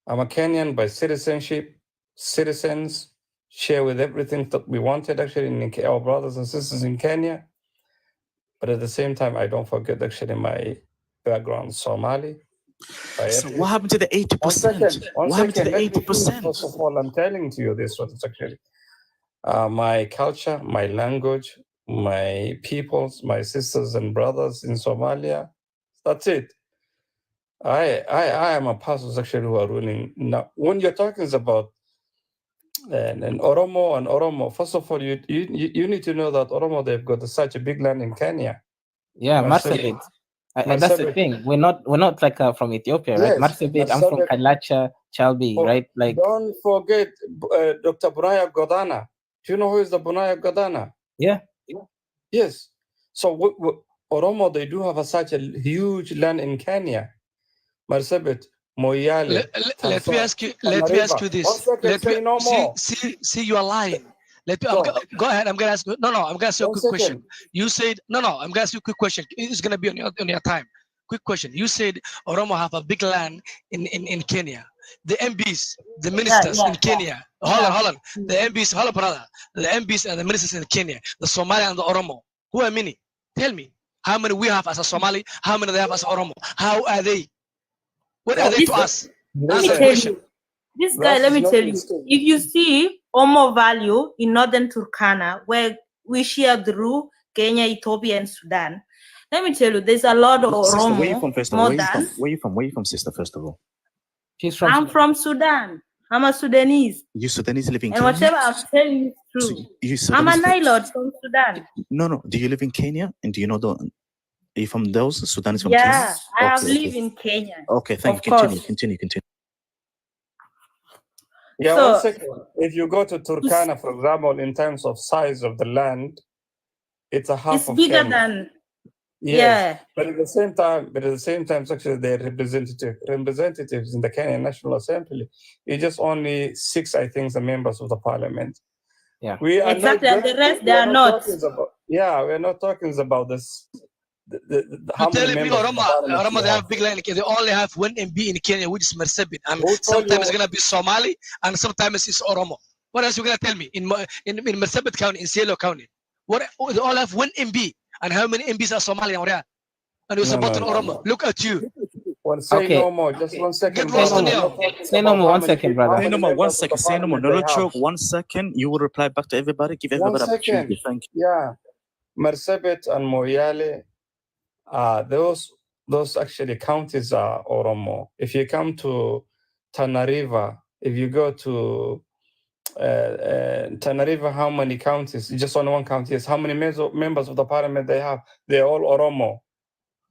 I'm a Kenyan by citizenship. Citizens share with everything that we wanted actually in our brothers and sisters in Kenya. But at the same time, I don't forget actually my background Somali. So what happened to the 80%? What happened to the 80%? First of all, I'm telling to you this what is actually my culture, my language, my peoples, my sisters and brothers in Somalia. That's it. I am a person actually who are ruling now. When you're talking about and Oromo, first of all, you need to know that Oromo, they've got such a big land in Kenya. Yeah, Marsabit. That's the thing. We're not like from Ethiopia, right? Yes, Marsabit. I'm from Kalacha, Chalbi, right? Like, don't forget Dr. Bunaya Godana. Do you know who is the Bunaya Godana? Yeah. Yes. So Oromo, they do have such a huge land in Kenya. Marsabit, Moyale. Let me ask you this. See, you are lying. Go ahead. I'm gonna ask you. No, I'm gonna ask you a quick question. You said no. I'm gonna ask you a quick question. It's gonna be on your time. Quick question. You said Oromo have a big land in Kenya. The MPs, the ministers in Kenya. Hold on. The MPs, hold on, brother. The MPs and the ministers in Kenya. The Somali and the Oromo. Who are many? Tell me. How many we have as a Somali? How many they have as a Oromo? How are they? What are they to us? Let me tell you. This guy, let me tell you. If you see Omo value in northern Turkana, where we share through Kenya, Ethiopia, and Sudan, let me tell you, there's a lot of Oromo. Where you from, first of all? Where you from, sister, first of all? I'm from Sudan. I'm a Sudanese. You Sudanese live in and Kenya? And whatever I'm telling you is true. I'm a Nilot from Sudan. No. Do you live in Kenya? And do you know Are you from those Sudanese from Kenya? Yeah, I have lived in Kenya. Okay, thank you. Continue. Yeah, 1 second. If you go to Turkana, for example, in terms of size of the land, it's a half of bigger Kenya. Than Yes. Yeah. But at the same time, actually, they're representatives in the Kenyan National Assembly. It's just only 6, I think, the members of the parliament. Yeah. We are exactly, and the rest they are not. We're not talking about this. How many members? Oromo, they have big land. They only have one MB in Kenya, which is Marsabit, and sometimes it's gonna be Somali, and sometimes it's Oromo. What else you gonna tell me? In Marsabit County, in Cielo County, they all have one MB, and how many MBs are Somali and you support Oromo? Look at you. No more. Just 1 second. Say no more. 1 second, brother. Say no more. 1 second. Say no more. No joke. 1 second. You will reply back to everybody. Give everybody an opportunity. Thank you. Yeah, Marsabit and Moyale. Those actually counties are Oromo. If you come to Tanariva, if you go to Tanariva, how many counties? Just on one county. Yes. How many members of the parliament they have? They're all Oromo.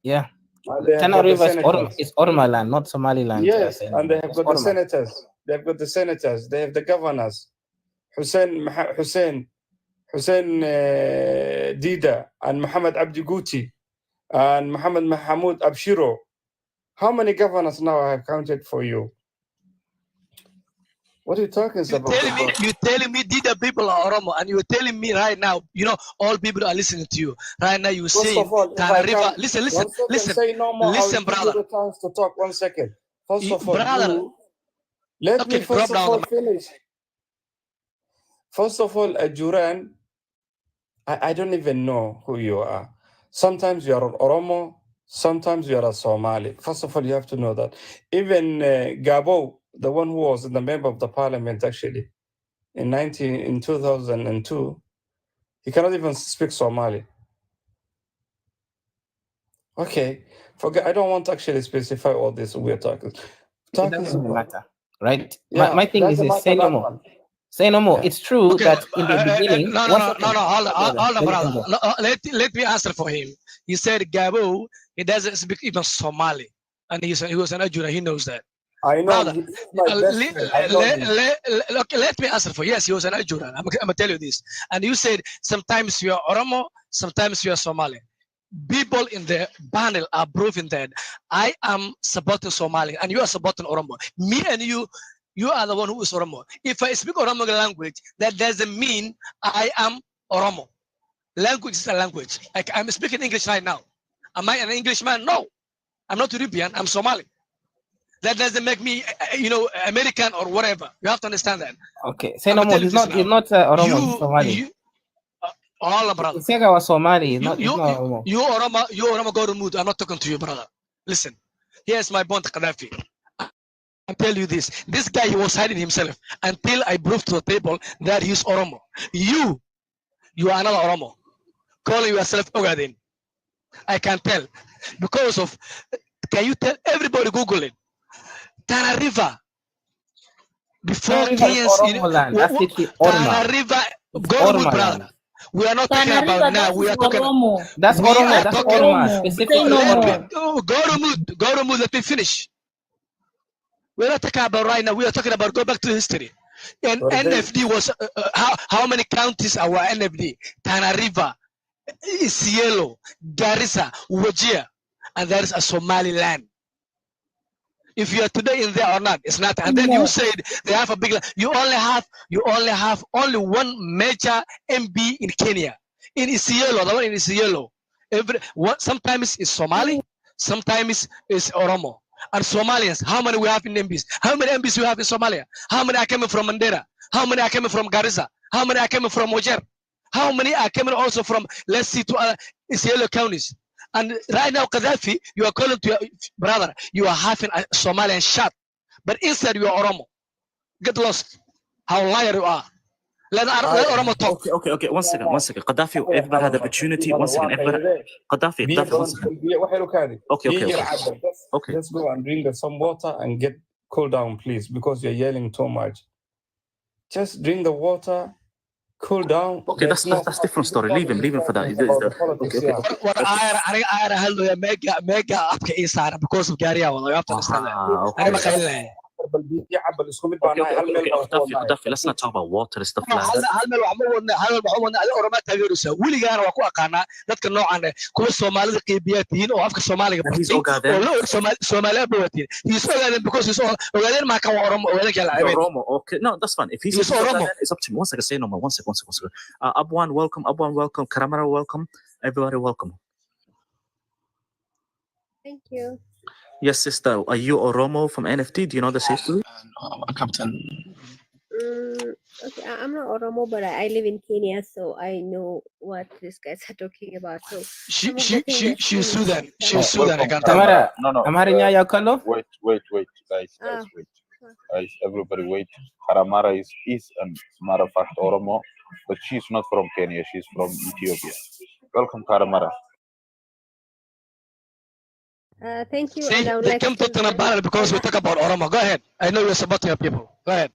Yeah. Tanariva is Oromo land, not Somaliland. Yes, and they have got the senators. They've got the senators. They have the governors. Hussein Dida and Muhammad Abdi Guti and Muhammad Mahmoud Abshiro. How many governors now I have counted for you? What are you talking about? You're telling me the people are Oromo, and you're telling me right now, all people are listening to you. Right now, you're saying Tanariva. Listen. Say no more. Listen, brother. The chance to talk 1 second. First of all, brother, let me first of all finish. First of all, Juran, I don't even know who you are. Sometimes you are an Oromo, sometimes you are a Somali. First of all, you have to know that. Even Gabo, the one who was the member of the parliament actually, in 2002, he cannot even speak Somali. Okay, forget. I don't want to actually specify all this we're talking. It doesn't matter, right? Yeah, my thing is say no more. Say no more. It's true that in the beginning. No. Hold on, brother. Let me answer for him. He said Gabo, he doesn't speak even Somali, and he was an Ajura. He knows that. I know. Brother, let me answer for yes. He was an Ajura. I'm gonna tell you this. And you said sometimes you are Oromo, sometimes you are Somali. People in the panel are proving that I am supporting Somali and you are supporting Oromo. Me and you are the one who is Oromo. If I speak Oromo language, that doesn't mean I am Oromo. Language is a language. Like I'm speaking English right now. Am I an Englishman? No, I'm not European. I'm Somali. That doesn't make me, American or whatever. You have to understand that. Okay, say no more. He's not Oromo. He's Somali. All brother. Sega was Somali. He's not Oromo. You Oromo, go to mood. I'm not talking to you, brother. Listen, here's my bond, Gaddafi. I tell you this. This guy, he was hiding himself until I proved to the table that he's Oromo. You are another Oromo. Calling yourself Ogaden. I can tell. Because of, can you tell everybody, Google it. Tana River. Before Kenyans, Tana River, go to brother. We are not talking about now. We are talking. That's Oromo. That's Oromo. Specifically, go to mood. Let me finish. We're not talking about right now. We are talking about go back to history. And NFD was how many counties are NFD? Tana River, Isiolo, Garissa, Wajir, and there is a Somaliland. If you are today in there or not, it's not. And then you said they have a big. You only have one major MB in Kenya, in Isiolo, the one in Isiolo. Sometimes it's Somali, sometimes it's Oromo. And Somalians, how many we have in MBs? How many MBs we have in Somalia? How many are coming from Mandera? How many are coming from Garissa? How many are coming from Wajer? How many are coming also from, let's see, to Isiolo counties? And right now, Gaddafi, you are calling to your brother, you are having a Somalian shot, but inside you are Oromo. Get lost. How liar you are. Let Oromo talk. Okay. One second. Gaddafi, everybody had the opportunity. One second. Gaddafi, one second. Okay. Let's go and drink some water and get cool down, please, because you're yelling too much. Just drink the water. Cool down. Okay, that's different story. Leave him for that. What I handle mega because of Gary. You have to understand that. Gaddafi, let's not talk about water and stuff like that. He's Ogaden. He's Ogaden because he's Oromo. Okay, no, that's fine. If he's Oromo, it's up to me. One second, say no more. One second. Abwan, welcome. Karamara, welcome. Everybody, welcome. Thank you. Yes, sister. Are you Oromo from NFD? Do you know the history? Captain. Okay, I'm not Oromo, but I live in Kenya, so I know what these guys are talking about. So she's Sudan. She's Sudan. Tamara, no. Wait, guys. Everybody wait. Karamara is a matter of fact Oromo, but she's not from Kenya. She's from Ethiopia. Welcome, Karamara. Thank you. See, they come to Tanabara because we talk about Oromo. Go ahead. I know you're supporting your people. Go ahead.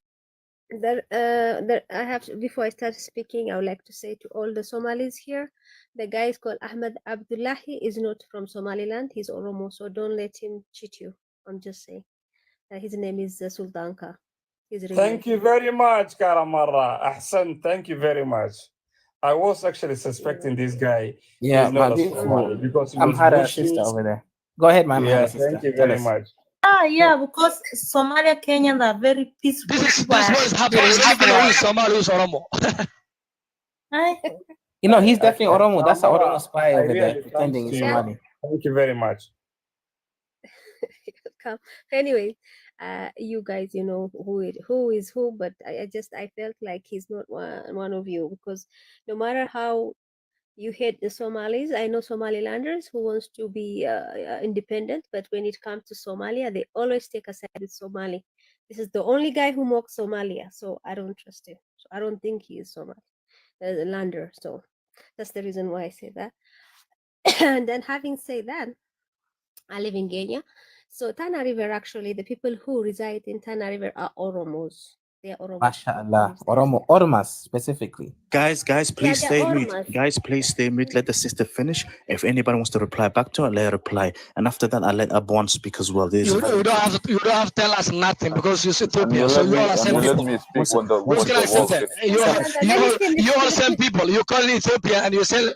I have before I start speaking, I would like to say to all the Somalis here, the guy is called Ahmed Abdullahi is not from Somaliland. He's Oromo, so don't let him cheat you. I'm just saying. His name is Sultanka. Thank you very much, Karamara. Ahsan, thank you very much. I was actually suspecting this guy. Yeah, but because I'm had a sister over there. Go ahead, my sister. Thank you very much. Yeah, because Somalia, Kenyans are very peaceful. This what is happening. Who is Somali, who's Oromo? You know, he's definitely Oromo. That's an Oromo spy over there pretending he's Somali. Thank you very much. Anyway, you guys, you know who is who, but I felt like he's not one of you, because no matter how you hate the Somalis, I know Somalilanders who wants to be independent, but when it comes to Somalia, they always take a side with Somali. This is the only guy who mocks Somalia, so I don't trust him. So I don't think he is Somalilander. So that's the reason why I say that. And then having said that, I live in Kenya. So Tana River, actually, the people who reside in Tana River are Oromos. They are Oromos. MashaAllah. Oromas specifically. Guys, please stay mute. Guys, please stay mute. Let the sister finish. If anybody wants to reply back to her, let her reply. And after that, I'll let Abwan speak as well. You don't have to tell us nothing because you're Ethiopia. So you all are same people. You all same people. You call Ethiopia and you say,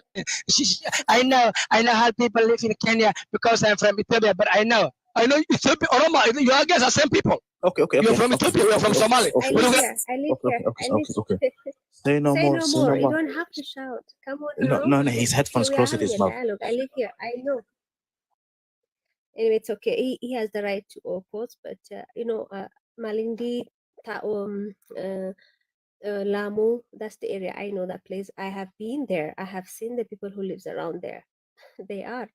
I know how people live in Kenya because I'm from Ethiopia, but I know Ethiopia, Oromo, you all guys are same people. Okay. You're from Ethiopia. We're from Somalia. I live here. I live here. Okay. Say no Say more. no Say more. no You more. don't have to shout. Come on No, now. no. His headphones We are close to having his a mouth. dialogue. I live here. I know. Anyway, it's okay. He has the right to oppose, but Malindi, Lamu, that's the area. I know that place. I have been there. I have seen the people who lives around there. They are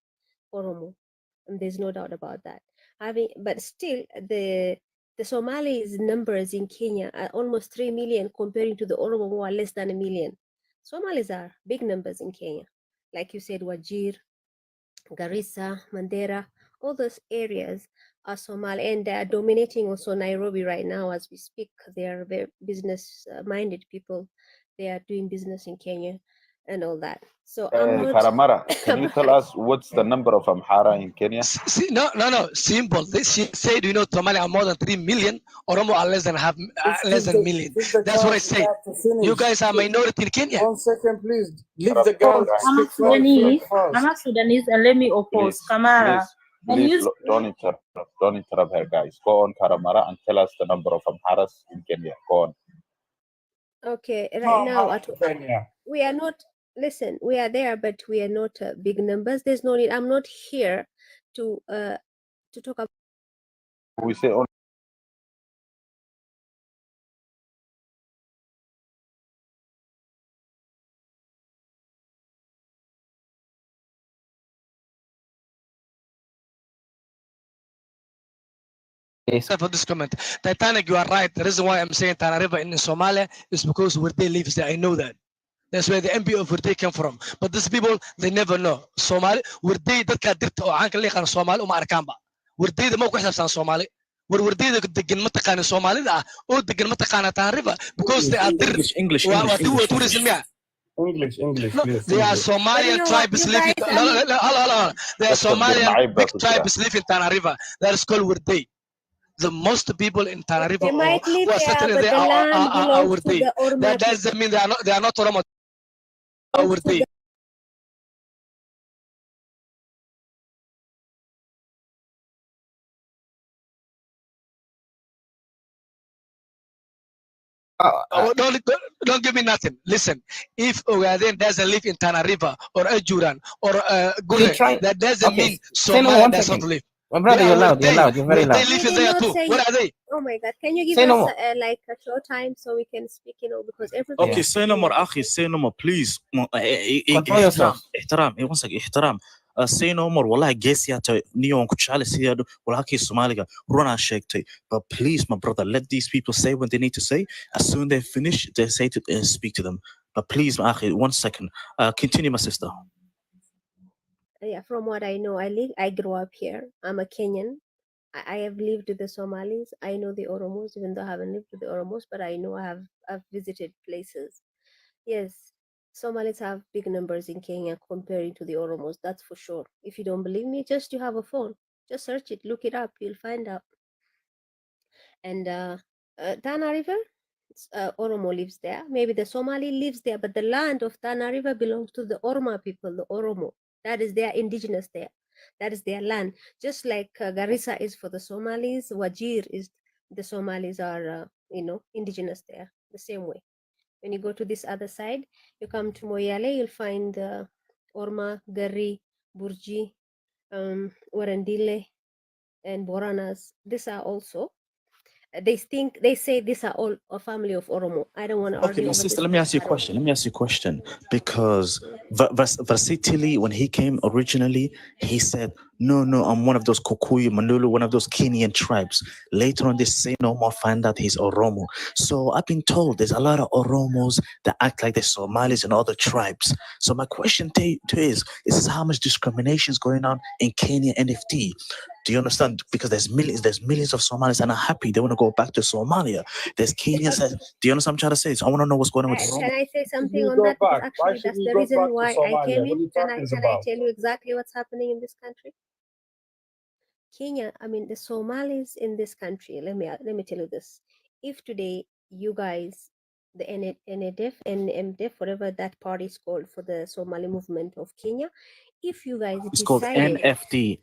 Oromo, and there's no doubt about that. But still, the Somalis numbers in Kenya are almost 3 million comparing to the Oromo who are less than 1 million. Somalis are big numbers in Kenya. Like you said, Wajir, Garissa, Mandera, all those areas are Somali, and they are dominating also Nairobi right now as we speak. They are very business-minded people. They are doing business in Kenya and all that. So I'm not. Karamara, can you tell us what's the number of Amhara in Kenya? No. Simple. She said, Somalia are more than 3 million. Oromo are less than a million. That's what I say. You guys are minority in Kenya. 1 second, please. Leave the girl speak I'm not Sudanese, and let me oppose. Kamara. Please don't interrupt her, guys. Go on, Karamara, and tell us the number of Amharas in Kenya. Go on. Okay, right now we are not. Listen, we are there, but we are not big numbers. There's no need. I'm not here to talk about. We say only. For this comment, Titanic, you are right. The reason why I'm saying Tana River in Somalia is because where they live there. I know that. That's where the MPO of where they came from. But these people, they never know. Somali, where they dadka dirta oo aan ka leeqan Somali uma arkaanba. Where they ma ku xisaabsan Somali. Where they degan ma taqaan Soomaalida ah oo degan ma taqaan Tana River because they are English. tourism yeah. English, no, please. they are Somalian tribes living. No. They are Somalian big tribes living in Tana River. That is called Wurdi. The most people in Tana River They might live who are there, settling but there the land are belongs to Wurdi. the Orma That doesn't mean they are not Oromo. Wurdi. Don't give me nothing. Listen, if Ogaden doesn't live in Tana River or Ajuran or Gure, that doesn't mean Somalia does not live. My brother, you're loud. You're loud. You're very loud. They live in there too. Where are they? Oh my God! Can you give us like a short time so we can speak? Because everything. Okay, say no more, Akhi. Say no more, please. Control yourself. احترام. One second. احترام. Say no more. والله جيسيات نيون كشالي سيادو ولا كي سوماليا رونا شيكتي. But please, my brother, let these people say what they need to say. As soon as they finish, they say to speak to them. But please, Akhi, 1 second. Continue, my sister. Yeah, from what I know, I grew up here. I'm a Kenyan. I have lived with the Somalis. I know the Oromos, even though I haven't lived with the Oromos, but I know I've visited places. Yes, Somalis have big numbers in Kenya comparing to the Oromos, that's for sure. If you don't believe me, you have a phone. Just search it, look it up, you'll find out. And Tana River, Oromo lives there. Maybe the Somali lives there, but the land of Tana River belongs to the Orma people, the Oromo. That is their indigenous there. That is their land. Just like Garissa is for the Somalis, Wajir is the Somalis are, indigenous there, the same way. When you go to this other side, you come to Moyale, you'll find Orma, Gari, Burji, Warandile, and Boranas. These are also, they say these are all a family of Oromo. I don't want to argue. Okay, my sister, let me ask you a question. Because Vasitili, when he came originally, he said, no, I'm one of those Kikuyu, Manulu, one of those Kenyan tribes. Later on, they say no more, find out he's Oromo. So I've been told there's a lot of Oromos that act like the Somalis and other tribes. So my question to you is how much discrimination is going on in Kenya NFT? Do you understand? Because there's millions of Somalis and are happy. They want to go back to Somalia. There's Kenyans that, do you understand what I'm trying to say? So I want to know what's going on with Can I say something on that? Because actually, that's the reason why I came in. Can I tell you exactly what's happening in this country? Kenya, the Somalis in this country, let me tell you this. If today you guys, the NADF, NMDF, whatever that party is called for the Somali movement of Kenya, if you guys it's called NFD.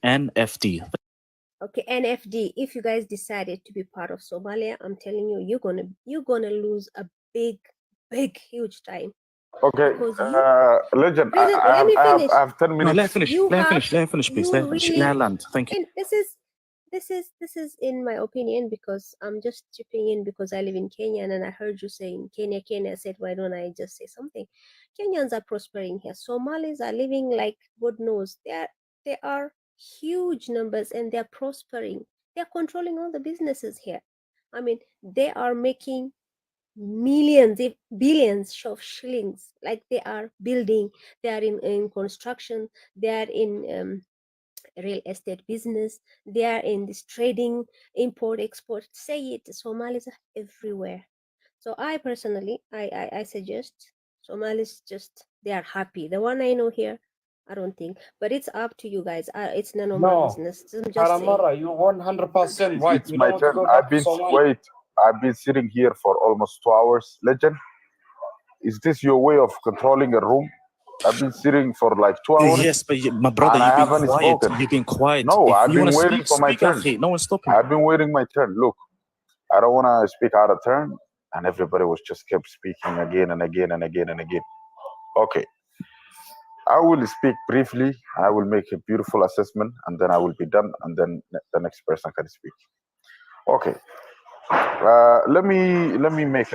Okay, NFD, if you guys decided to be part of Somalia, I'm telling you, you're gonna lose a big, huge time. Okay, Because legend. let me finish. I have 10 minutes. No, let her finish. You Let her have- finish. Let her finish, please. you Let her finish. really- Let her land. Thank you. And this is in my opinion, because I'm just chipping in because I live in Kenya, and then I heard you saying Kenya. I said, why don't I just say something? Kenyans are prospering here. Somalis are living like God knows. They are huge numbers, and they're prospering. They're controlling all the businesses here. I mean, they are making millions, if billions of shillings. Like they are building, they are in construction, they are in real estate business, they are in this trading, import, export. Say it, Somalis are everywhere. So I personally, I suggest Somalis just, they are happy. The one I know here, I don't think, but it's up to you guys. It's none of my business. I'm just saying. Karamara, you 100% right. It's my turn. I've been sitting here for almost 2 hours. Legend, is this your way of controlling a room? I've been sitting for like 2 hours. Yes, but my brother, and I you've haven't been quiet. spoken. You've been quiet. No, If I've you been wanna waiting for my speak, turn. Akhi. No one's stopping. I've been waiting my turn. Look, I don't want to speak out of turn, and everybody was just kept speaking again and again and again and again. Okay, I will speak briefly. I will make a beautiful assessment, and then I will be done, and then the next person can speak. Okay. Let me make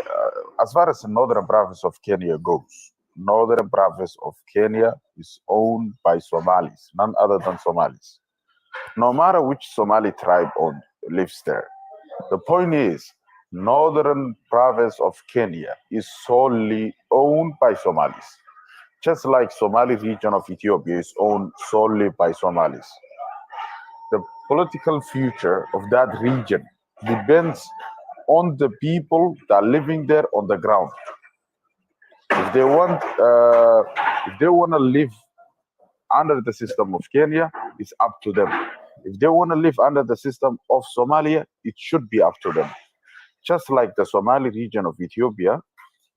as far as the northern province of Kenya goes. Northern province of Kenya is owned by Somalis, none other than Somalis. No matter which Somali tribe lives there. The point is, northern province of Kenya is solely owned by Somalis, just like Somali region of Ethiopia is owned solely by Somalis. The political future of that region depends on the people that are living there on the ground. If they want to live under the system of Kenya, it's up to them. If they want to live under the system of Somalia, it should be up to them. Just like the Somali region of Ethiopia,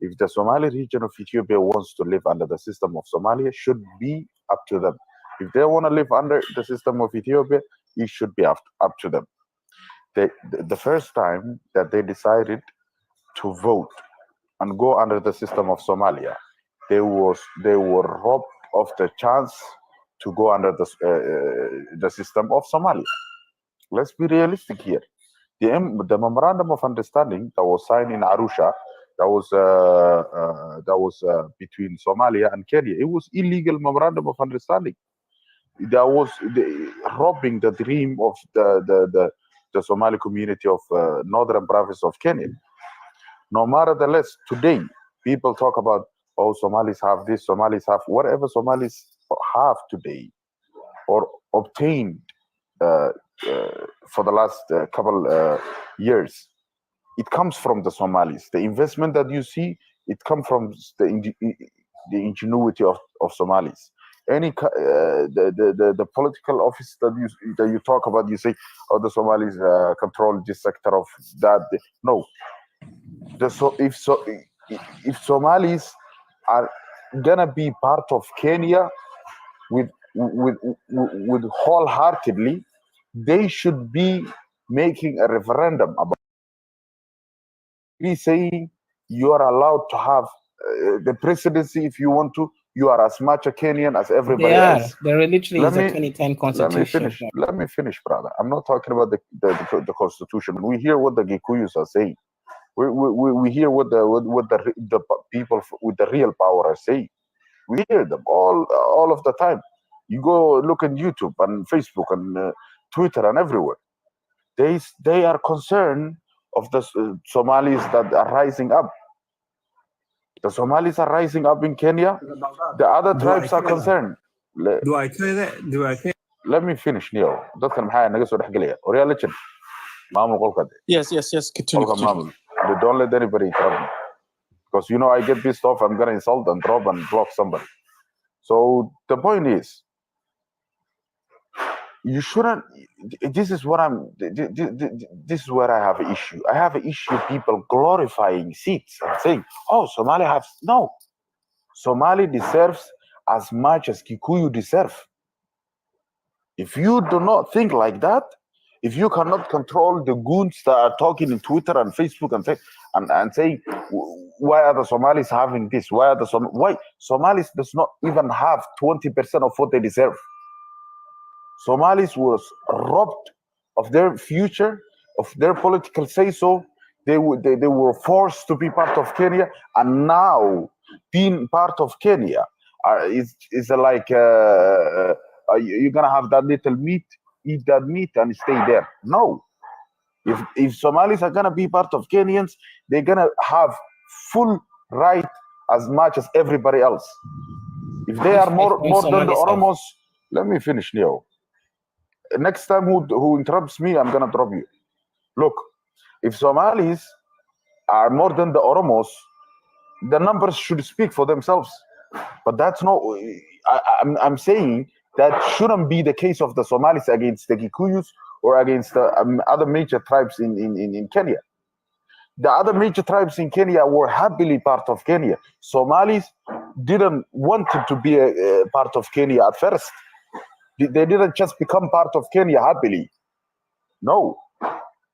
if the Somali region of Ethiopia wants to live under the system of Somalia, should be up to them. If they want to live under the system of Ethiopia, it should be up to them. The first time that they decided to vote and go under the system of Somalia, they were robbed of the chance to go under the system of Somalia. Let's be realistic here. The memorandum of understanding that was signed in Arusha, that was between Somalia and Kenya. It was illegal memorandum of understanding. That was robbing the dream of the Somali community of northern province of Kenya. No matter the less, today people talk about, oh, Somalis have this, Somalis have whatever Somalis have today or obtained for the last couple years. It comes from the Somalis. The investment that you see, it comes from the ingenuity of Somalis. The political office that you talk about, you say, oh, the Somalis control this sector of that. No, if Somalis are gonna be part of Kenya with wholeheartedly, they should be making a referendum about saying you are allowed to have the presidency if you want to. You are as much a Kenyan as everybody else. There literally is a 2010 constitution. Let me finish, brother. I'm not talking about the constitution. We hear what the Gikuyus are saying. We hear what the people with the real power are saying. We hear them all of the time. You go look on YouTube and Facebook and Twitter and everywhere. They are concerned of the Somalis that are rising up. The Somalis are rising up in Kenya. The other tribes are concerned. Do I say that? Do I say? Let me finish, Neo. Dadkan maxaa naga soo dhexgelaya? Oryaal maamul qolka. Yes. Continue. Don't let anybody interrupt me. Because I get pissed off, I'm gonna insult and drop and block somebody. So the point is, you shouldn't. This is where I have an issue. I have an issue people glorifying seats and saying, "Oh, Somali has no." Somali deserves as much as Kikuyu deserve. If you do not think like that, If you cannot control the goons that are talking in Twitter and Facebook and saying, why are the Somalis having this? Why Somalis does not even have 20% of what they deserve? Somalis was robbed of their future, of their political say-so. They were forced to be part of Kenya, and now being part of Kenya is like you're gonna have that little meat, eat that meat, and stay there. No, if Somalis are gonna be part of Kenyans, they're gonna have full right as much as everybody else. If they are more than the Oromos, let me finish, Neo. Next time who interrupts me, I'm gonna drop you. Look, if Somalis are more than the Oromos, the numbers should speak for themselves. But that's not. I'm saying that shouldn't be the case of the Somalis against the Kikuyus or against the other major tribes in Kenya. The other major tribes in Kenya were happily part of Kenya. Somalis didn't want to be a part of Kenya at first. They didn't just become part of Kenya happily. No.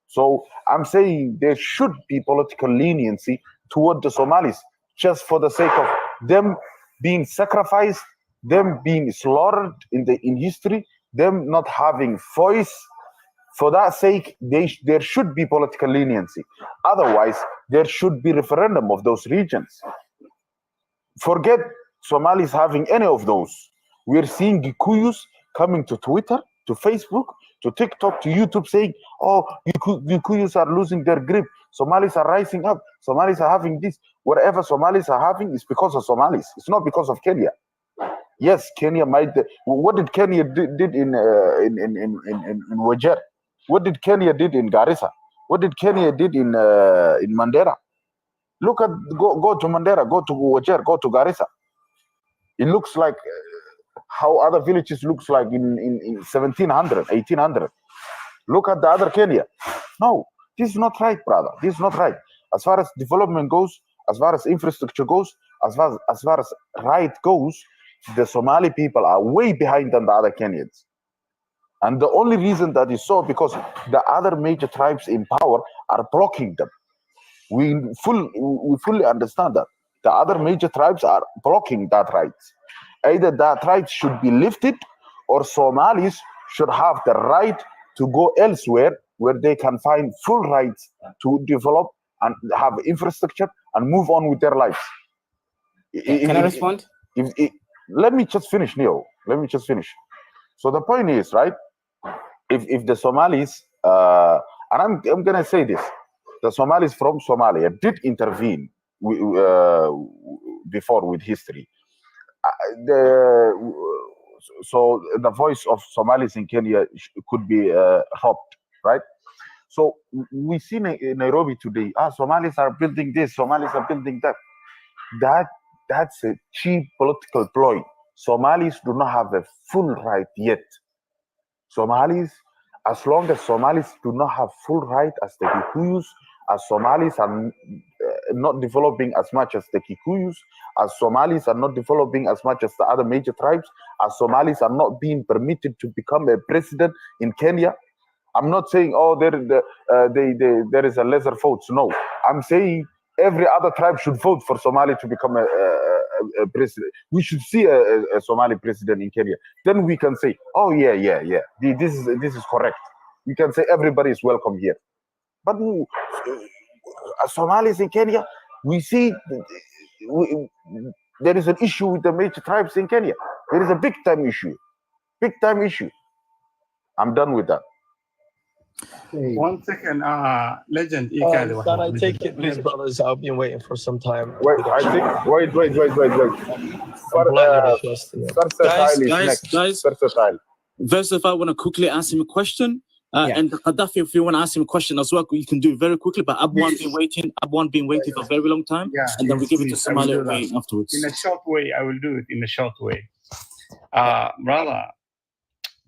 So I'm saying there should be political leniency toward the Somalis just for the sake of them being sacrificed, them being slaughtered in history, them not having voice. For that sake, there should be political leniency. Otherwise, there should be referendum of those regions. Forget Somalis having any of those. We're seeing Gikuyus coming to Twitter, to Facebook, to TikTok, to YouTube saying, oh, Gikuyus are losing their grip. Somalis are rising up. Somalis are having this. Whatever Somalis are having is because of Somalis. It's not because of Kenya. Yes, Kenya might. What did Kenya did in Wajer? What did Kenya did in Garissa? What did Kenya did in Mandera? Look at go to Mandera, go to Wajer, go to Garissa. It looks like how other villages looks like in 1700, 1800. Look at the other Kenya. No, this is not right, brother. This is not right. As far as development goes, as far as infrastructure goes, as far as right goes, the Somali people are way behind than the other Kenyans. And the only reason that is so because the other major tribes in power are blocking them. We fully understand that. The other major tribes are blocking that right. Either that right should be lifted or Somalis should have the right to go elsewhere where they can find full rights to develop and have infrastructure and move on with their lives. Can I respond? Let me just finish, Neo. Let me just finish. So the point is, right, if the Somalis, and I'm going to say this, the Somalis from Somalia did intervene before with history. So the voice of Somalis in Kenya could be robbed, right? So we see in Nairobi today, Somalis are building this, Somalis are building that. That's a cheap political ploy. Somalis do not have a full right yet. Somalis, as long as Somalis do not have full right as the Kikuyus, as Somalis are not developing as much as the Kikuyus, as Somalis are not developing as much as the other major tribes, as Somalis are not being permitted to become a president in Kenya. I'm not saying, there is a lesser vote. No, I'm saying every other tribe should vote for Somali to become a president. We should see a Somali president in Kenya. Then we can say, this is correct. We can say everybody is welcome here. But Somalis in Kenya, we see there is an issue with the major tribes in Kenya. There is a big time issue. Big time issue. I'm done with that. 1 second, Legend. Can I take it, please, brothers? I've been waiting for some time. Wait. Guys. Versatile, I want to quickly answer him a question. And Gaddafi, if you want to ask him a question as well, you can do it very quickly. But Abwan been waiting for a very long time, and then we give it to Somalia afterwards. In a short way, I will do it in a short way. Brother,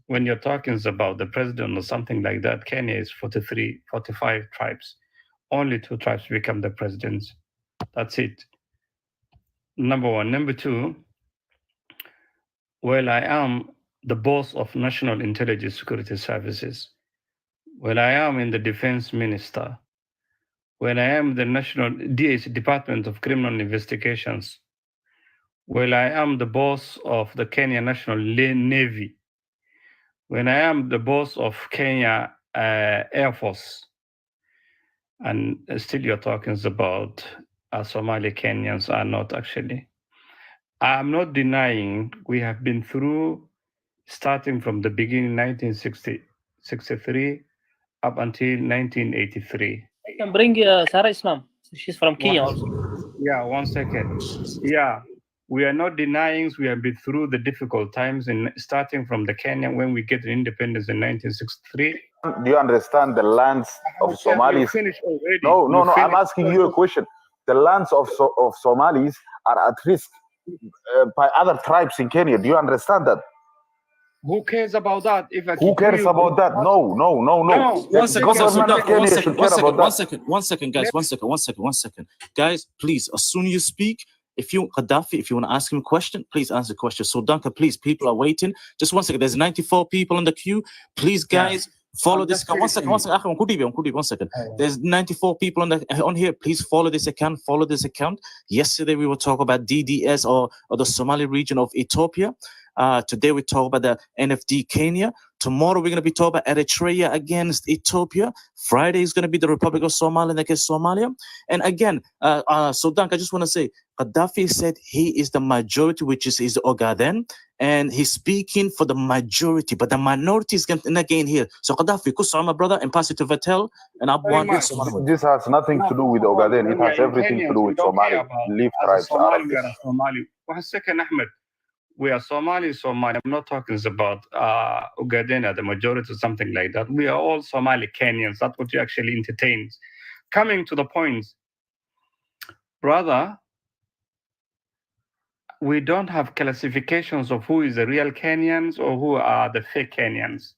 when you're talking about the president or something like that, Kenya is 45 tribes. Only 2 tribes become the presidents. That's it. Number one. Number two, well, I am the boss of National Intelligence Security Services. when I am in the defense minister, when I am the National Department of Criminal Investigations, when I am the boss of the Kenya National Navy, when I am the boss of Kenya Air Force, and still you're talking about Somali Kenyans are not actually. I'm not denying we have been through, starting from the beginning, 1963, up until 1983. I can bring Sarah Islam. She's from Kenya also. Yeah, 1 second. Yeah, we are not denying we have been through the difficult times, in starting from the Kenya when we get independence in 1963. Do you understand the lands of Somalis? No, I'm asking you a question. The lands of Somalis are at risk by other tribes in Kenya. Do you understand that? Who cares about that? Who cares about that? No. One second, guys. One second. Guys, please, as soon as you speak, if you want to ask him a question, please answer the question. So, Duncan, please, people are waiting. Just 1 second. There's 94 people in the queue. Please, guys, follow this. One second. There's 94 people on here. Please follow this account. Yesterday, we were talking about DDS or the Somali region of Ethiopia. Today we talk about the NFD Kenya. Tomorrow we're going to be talking about Eritrea against Ethiopia. Friday is going to be the Republic of Somalia against Somalia. And again, so Dank, I just want to say, Gaddafi said he is the majority, which is his Ogaden, and he's speaking for the majority, but the minority is going to again here. So Gaddafi, kusama my brother, and pass it to Vatel, and Abwan. This has nothing to do with Ogaden. It has everything to do with Somali. Leave tribes out of this. 1 second, Ahmed. We are Somali. I'm not talking about Ogaden, the majority or something like that. We are all Somali Kenyans. That's what you actually entertain. Coming to the point, brother, we don't have classifications of who is the real Kenyans or who are the fake Kenyans.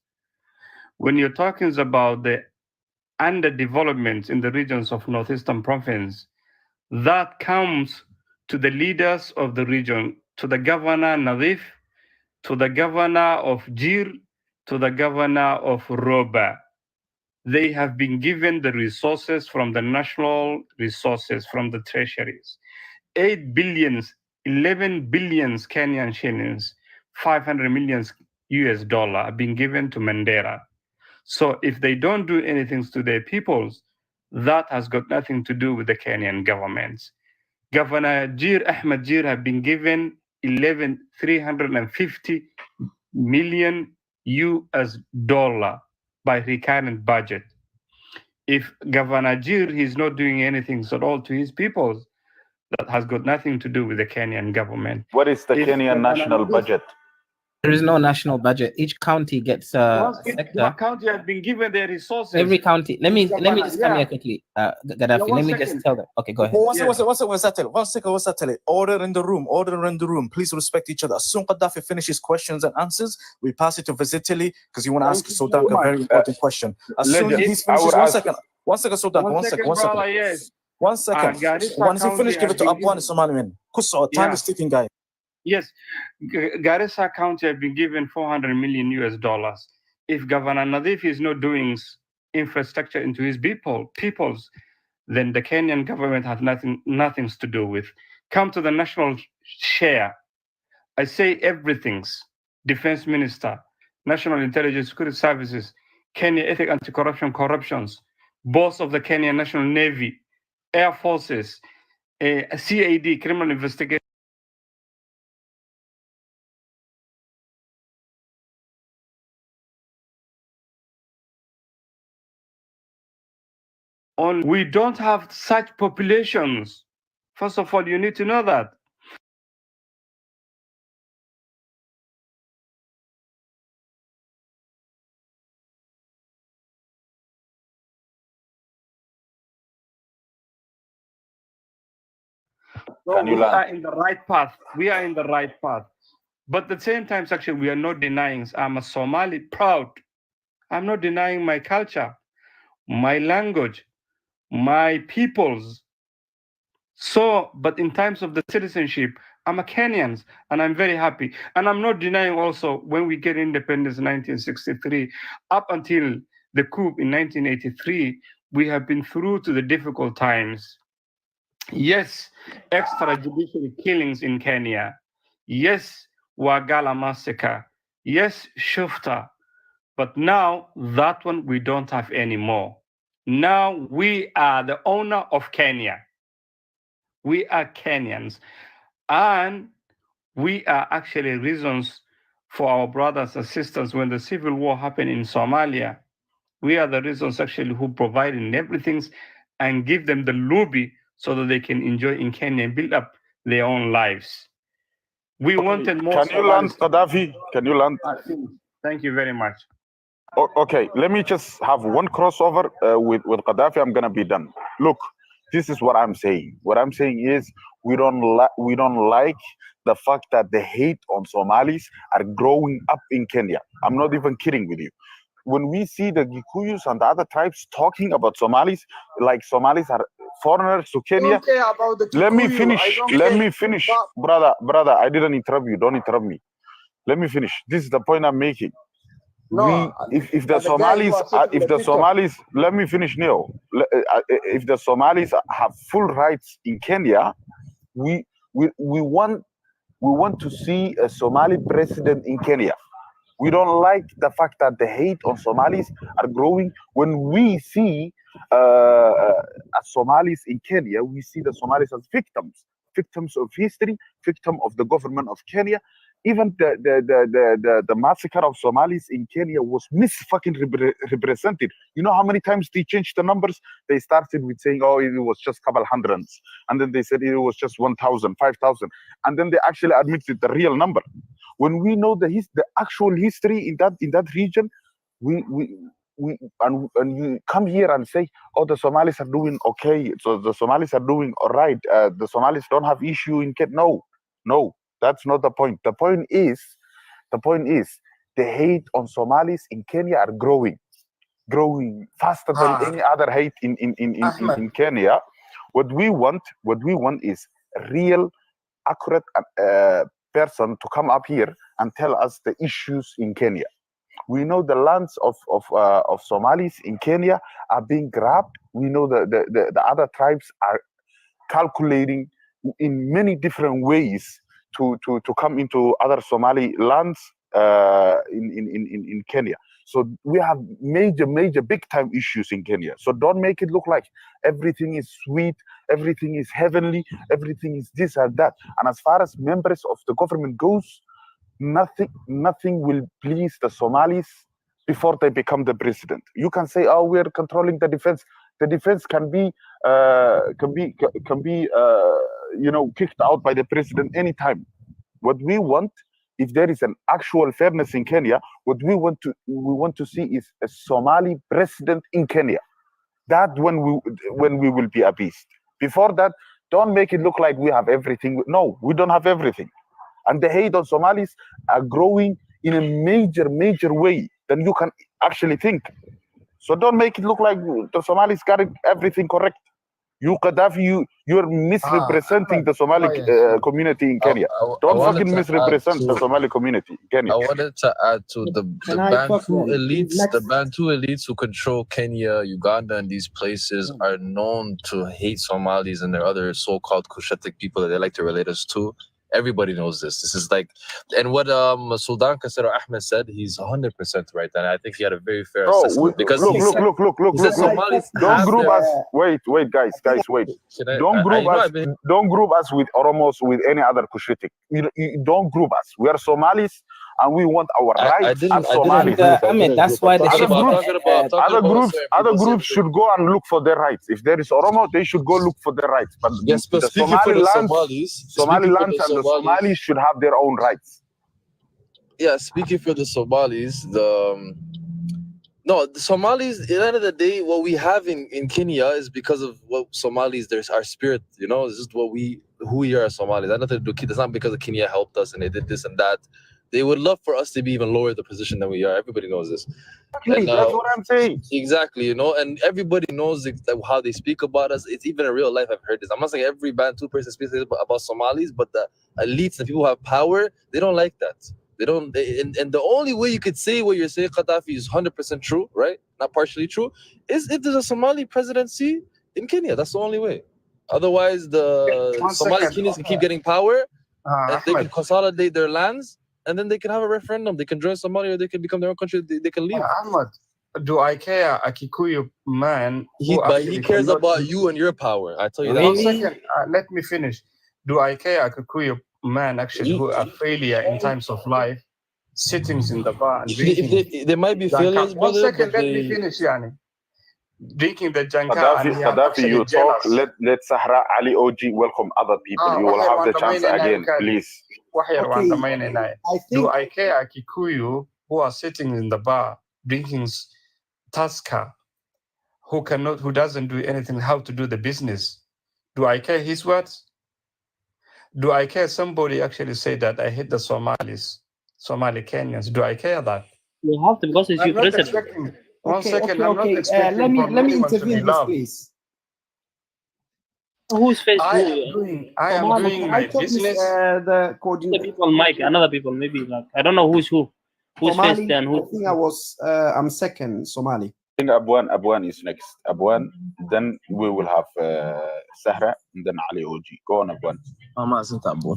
When you're talking about the underdevelopment in the regions of Northeastern Province, that comes to the leaders of the region, to the governor Nadif, to the governor of Jir, to the governor of Roba. They have been given the resources from the national resources, from the treasuries. 8 billions, 11 billions Kenyan shillings, 500 million US dollar have been given to Mandera. So if they don't do anything to their peoples, that has got nothing to do with the Kenyan government. Governor Ahmed Jir have been given 350 million US dollar by recurrent budget. If Governor Jir is not doing anything at all to his people, that has got nothing to do with the Kenyan government. What is the Kenyan national budget? There is no national budget. Each county gets a sector. The county has been given their resources. Every county. Let me just come here quickly, Gaddafi. Let me just tell them. Okay, go ahead. One second. Order in the room. Please respect each other. As soon as Gaddafi finishes questions and answers, we pass it to Vizitili because you want to ask Sodanka a very important question. As soon as he finishes, 1 second. 1 second, Sodanka. 1 second. 1 second. Once he finishes, give it to Abwan Somalian. Time is ticking, guy. Yes, Garissa County have been given 400 million US dollars. If Governor Nadif is not doing infrastructure into his peoples, then the Kenyan government has nothing to do with. Come to the national share. I say everything's defense minister, national intelligence security services, Kenya ethic anti-corruptions, boss of the Kenya National Navy, Air Forces, CAD, criminal investigation. We don't have such populations. First of all, you need to know that. So we are in the right path. But at the same time, actually, we are not denying. I'm a Somali, proud. I'm not denying my culture, my language, my peoples. So, but in terms of the citizenship, I'm a Kenyan, and I'm very happy. And I'm not denying also when we get independence in 1963, up until the coup in 1983, we have been through to the difficult times. Yes, extrajudicial killings in Kenya. Yes, Wagala massacre. Yes, Shufta. But now that one we don't have anymore. Now we are the owner of Kenya. We are Kenyans. And we are actually reasons for our brothers and sisters when the civil war happened in Somalia. We are the reasons actually who provided everything and give them the lobby so that they can enjoy in Kenya and build up their own lives. We wanted more. Can you land, Gaddafi? Can you land? Thank you very much. Okay, let me just have one crossover with Gaddafi. I'm gonna be done. Look, this is what I'm saying. What I'm saying is we don't like the fact that the hate on Somalis are growing up in Kenya. I'm not even kidding with you. When we see the Gikuyus and the other tribes talking about Somalis, like Somalis are foreigners to Kenya. Let me finish. Let me finish, brother. I didn't interrupt you. Don't interrupt me. Let me finish. This is the point I'm making. If the Somalis, let me finish, Neil. If the Somalis have full rights in Kenya, we want to see a Somali president in Kenya. We don't like the fact that the hate on Somalis are growing. When we see Somalis in Kenya, we see the Somalis as victims of history, victim of the government of Kenya. Even the massacre of Somalis in Kenya was represented. You know how many times they changed the numbers? They started with saying, oh, it was just a couple hundreds. And then they said it was just 1,000, 5,000. And then they actually admitted the real number. When we know the actual history in that region, we you come here and say, oh, the Somalis are doing okay. So the Somalis are doing all right. The Somalis don't have issue in Kenya. No. That's not the point. The point is the hate on Somalis in Kenya are growing faster than any other hate in Kenya. What we want is a real, accurate person to come up here and tell us the issues in Kenya. We know the lands of Somalis in Kenya are being grabbed. We know the other tribes are calculating in many different ways to come into other Somali lands in Kenya. So we have major big time issues in Kenya. So don't make it look like everything is sweet, everything is heavenly, everything is this and that. And as far as members of the government goes, nothing will please the Somalis before they become the president. You can say, oh, we're controlling the defense. The defense can be kicked out by the president anytime. What we want, if there is an actual fairness in Kenya, what we want to see is a Somali president in Kenya. That when we will be appeased. Before that, don't make it look like we have everything. No, we don't have everything. And the hate on Somalis are growing in a major way than you can actually think. So don't make it look like the Somalis got everything correct. You, Gaddafi, you're misrepresenting the Somali community in Kenya. Don't fucking misrepresent the Somali community in Kenya. I wanted to add to the Bantu elites who control Kenya, Uganda, and these places are known to hate Somalis and their other so-called Cushitic people that they like to relate us to. Everybody knows this. This is like, and what Sultan Kasero Ahmed said, he's 100% right, and I think he had a very fair assessment. Because look. Don't group us. Wait, guys, wait. Don't group us with Oromos with any other Cushitic. You don't group us. We are Somalis, and we want our rights as Somalis. That's why other groups should go and look for their rights. If there is Oromo, they should go look for their rights. But yes, but the Somalilands and the Somalis should have their own rights. Yeah, speaking for the Somalis, the Somalis, at the end of the day, what we have in Kenya is because of what Somalis, there's our spirit, it's just who we are as Somalis. That's nothing to do. It's not because Kenya helped us and they did this and that. They would love for us to be even lower the position than we are. Everybody knows this. And, that's what I'm saying. Exactly, and everybody knows how they speak about us. It's even in real life, I've heard this. I'm not saying every Bantu person speaks about Somalis, but the elites, the people who have power, they don't like that. They don't. And the only way you could say what you're saying, Gaddafi, is 100% true, right? not partially true, is if there's a Somali presidency in Kenya. That's the only way. Otherwise, the Somali Kenyans can keep getting power, and they can consolidate their lands, and then they can have a referendum. They can join Somalia, or they can become their own country. They can leave. Ahmad, do I care a Kikuyu man? But he cares about you and your power. I tell you that. 1 second, let me finish. Do I care a Kikuyu man actually who are failure in times of life, sittings in the bar and drinking? They might be failures, brother. 1 second, let me finish, Yani. Drinking the janka. Gaddafi, you talk. Let Sahra Ali OG welcome other people. You will have the chance again, please. Do I care a Kikuyu who are sitting in the bar drinking Tusker, who doesn't do anything how to do the business? Do I care his words? Do I care somebody actually say that I hate the Somalis, Somali Kenyans? Do I care that? You have to, because it's your president. One second, I'm not expecting let me anyone to intervene be this, loved. please. Who's face? I am doing my business. The people, Mike, another people, maybe like I don't know who's who. Who's Somali, first and who? I think I'm second Somali. I think Abwan is next. Abwan, then we will have Sahra, and then Ali OG. Go on, Abwan.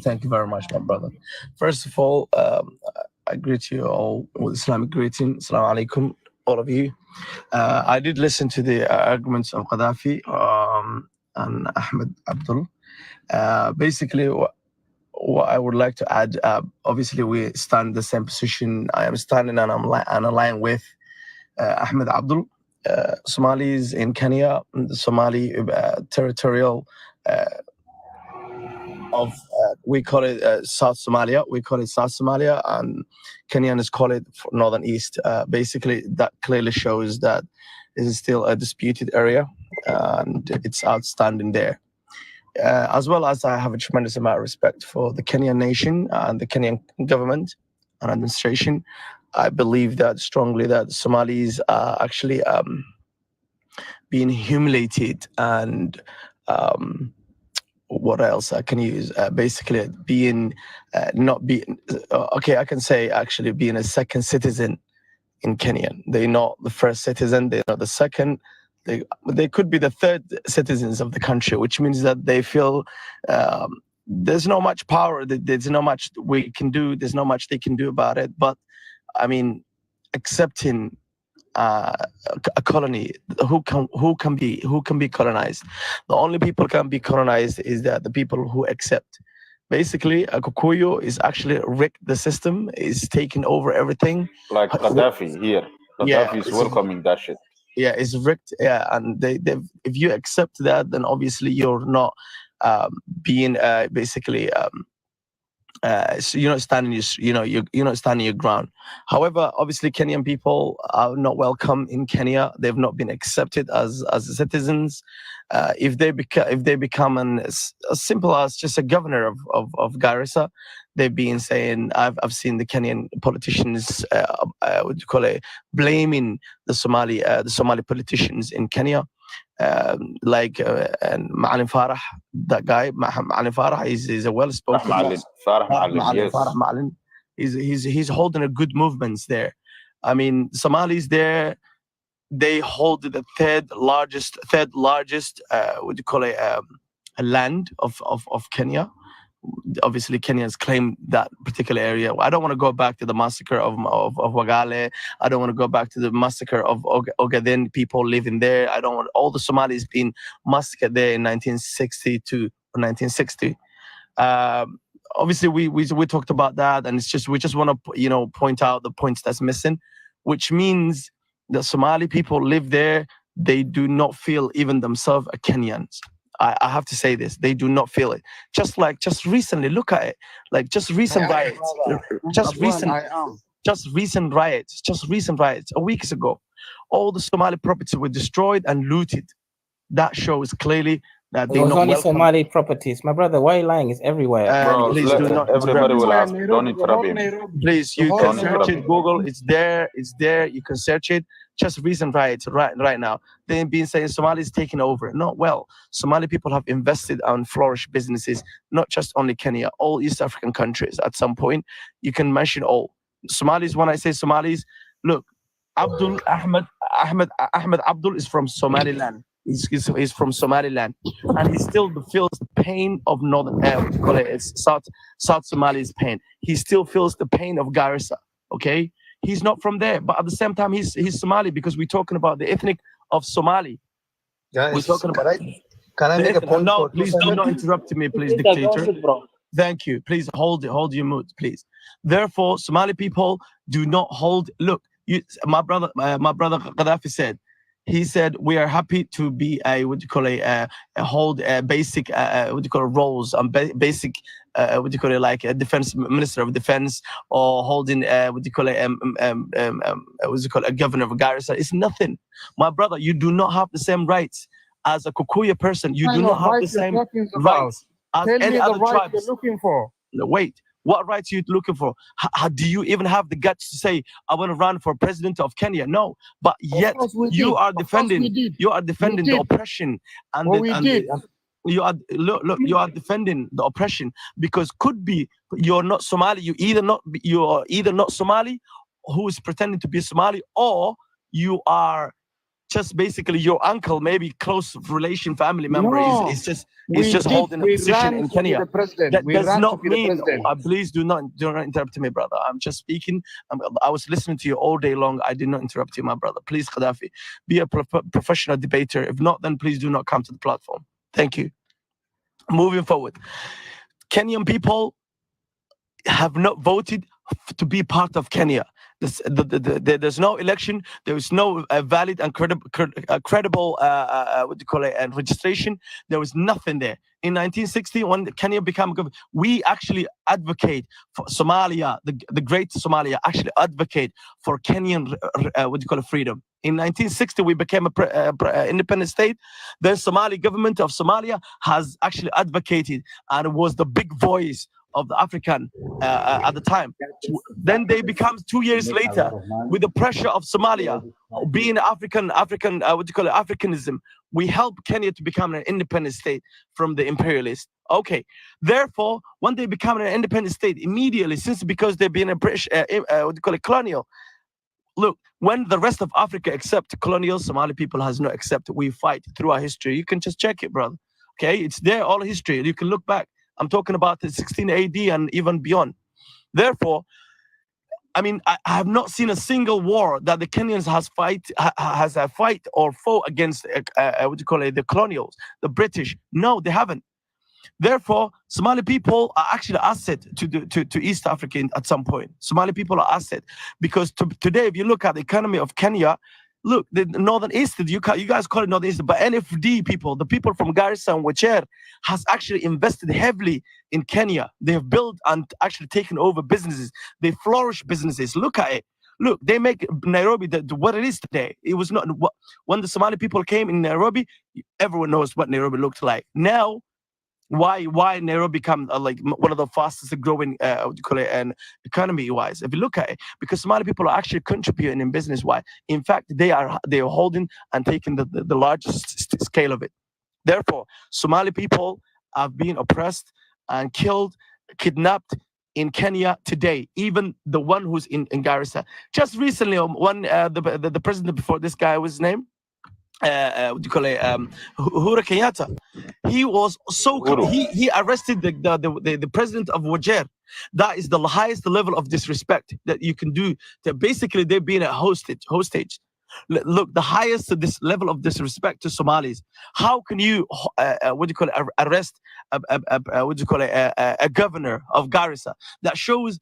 Thank you very much, my brother. First of all, I greet you all with Islamic greeting. Assalamu alaikum, all of you. I did listen to the arguments of Gaddafi and Ahmed Abdul. Basically, what I would like to add, obviously we stand the same position. I am standing and I'm aligned with Ahmed Abdul. Somalis in Kenya, the Somali territorial of we call it South Somalia. We call it South Somalia, and Kenyans call it Northern East. Basically, that clearly shows that it is still a disputed area, and it's outstanding there. As well as I have a tremendous amount of respect for the Kenyan nation and the Kenyan government and administration. I believe that strongly that Somalis are actually being humiliated and what else I can use? Basically, being not being okay. I can say actually being a second citizen in Kenya. They're not the first citizen. They're not the second. They could be the third citizens of the country, which means that they feel there's not much power. There's not much we can do. There's not much they can do about it. But I mean, accepting a colony, who can be colonized? The only people can be colonized is that the people who accept. Basically, a Kikuyu is actually rigged the system, is taking over everything. Like Gaddafi here. Gaddafi is welcoming that shit. Yeah, it's rigged. Yeah, and they if you accept that, then obviously you're not being basically. So you're not standing you're not standing your ground. However, obviously Kenyan people are not welcome in Kenya. They've not been accepted as citizens. If they become as simple as just a governor of Garissa, they've been saying I've seen the Kenyan politicians what do you call it, blaming the Somali politicians in Kenya. Like and Ma'alim Farah, that guy, Ma'alim Farah is a well-spoken Farah. He's holding a good movements there. I mean, Somalis there, they hold the third largest what do you call it, land of Kenya. Obviously, Kenyans claim that particular area. I don't want to go back to the massacre of Wagale. I don't want to go back to the massacre of Ogaden, people living there. I don't want all the Somalis being massacred there in 1962 or 1960. Obviously, we talked about that, and it's just we just want to point out the points that's missing, which means the Somali people live there. They do not feel even themselves a Kenyans. I have to say this. They do not feel it. Just recently, look at it. Like just recent riots. Just recent riots. A week ago, all the Somali properties were destroyed and looted. That shows clearly that they not only welcome. Somali properties. My brother, why are you lying? It's everywhere. Bro, please do not. Everybody will ask. Don't interrupt him. Please, you can search it. Google. It's there. You can search it. Just recent riots right now. They've been saying Somalis taking over. Not well. Somali people have invested and flourished businesses, not just only Kenya, all East African countries. At some point, you can mention all Somalis. When I say Somalis, look, Ahmed Abdul is from Somaliland. He's from Somaliland, and he still feels the pain of northern South Somali's pain. He still feels the pain of Garissa. Okay, he's not from there, but at the same time, he's Somali, because we're talking about the ethnic of Somali. Guys, we're talking about. Can I make a point? No, please do not interrupt me, please, dictator. Thank you. Please hold your mood, please. Therefore, Somali people do not hold. Look, my brother Gaddafi said. He said we are happy to be hold basic roles and basic like a defense minister of defense, or holding a governor of Garissa. It's nothing, my brother. You do not have the same rights as a Kikuyu person. You do not have the same rights as any other tribes. You're looking for. Wait. What rights are you looking for? How do you even have the guts to say, I want to run for president of Kenya? No, but yet you are defending the oppression you are defending the oppression, because could be you're not Somali. You are either not Somali, who is pretending to be Somali, or you are just basically your uncle, maybe close relation, family member. Is just holding a position in Kenya. That does not mean. Please do not interrupt me, brother. I'm just speaking. I was listening to you all day long. I did not interrupt you, my brother. Please, Gaddafi, be a professional debater. If not, then please do not come to the platform. Thank you. Moving forward, Kenyan people have not voted to be part of Kenya. There's no election. There is no valid and credible registration. There was nothing there. In 1960, when Kenya became a government, we actually advocate for Somalia, the great Somalia, actually advocate for Kenyan freedom. In 1960, we became a independent state. The Somali government of Somalia has actually advocated and was the big voice of the African at the time. Then they become 2 years later, with the pressure of Somalia being Africanism, we help Kenya to become an independent state from the imperialists. Okay, therefore, when they become an independent state, immediately, because they've been a British colonial. Look, when the rest of Africa accept colonial, Somali people has not accepted. We fight through our history. You can just check it, brother. Okay, it's there, all history. You can look back. I'm talking about the 16 AD and even beyond. Therefore, I mean, I have not seen a single war that the Kenyans has a fight or fought against the colonials, the British. No, they haven't. Therefore, Somali people are actually asset to East Africa at some point. Somali people are asset because today, if you look at the economy of Kenya, look, the Northern East, you guys call it Northern East, but NFD people, the people from Garissa and Wajir, has actually invested heavily in Kenya. They have built and actually taken over businesses. They flourish businesses. Look at it. Look, they make Nairobi what it is today. It was not when the Somali people came in Nairobi. Everyone knows what Nairobi looked like. Now, why Nairobi become like one of the fastest growing and economy wise? If you look at it, because Somali people are actually contributing in business wise. In fact, they are holding and taking the largest scale of it. Therefore, Somali people have been oppressed and killed, kidnapped in Kenya today. Even the one who's in Garissa. Just recently, the president before this guy was his name. Uhuru Kenyatta. He was he arrested the president of Wajir. That is the highest level of disrespect that you can do. That basically they're being a hostage. Look, the highest this level of disrespect to Somalis. How can you arrest a governor of Garissa? That shows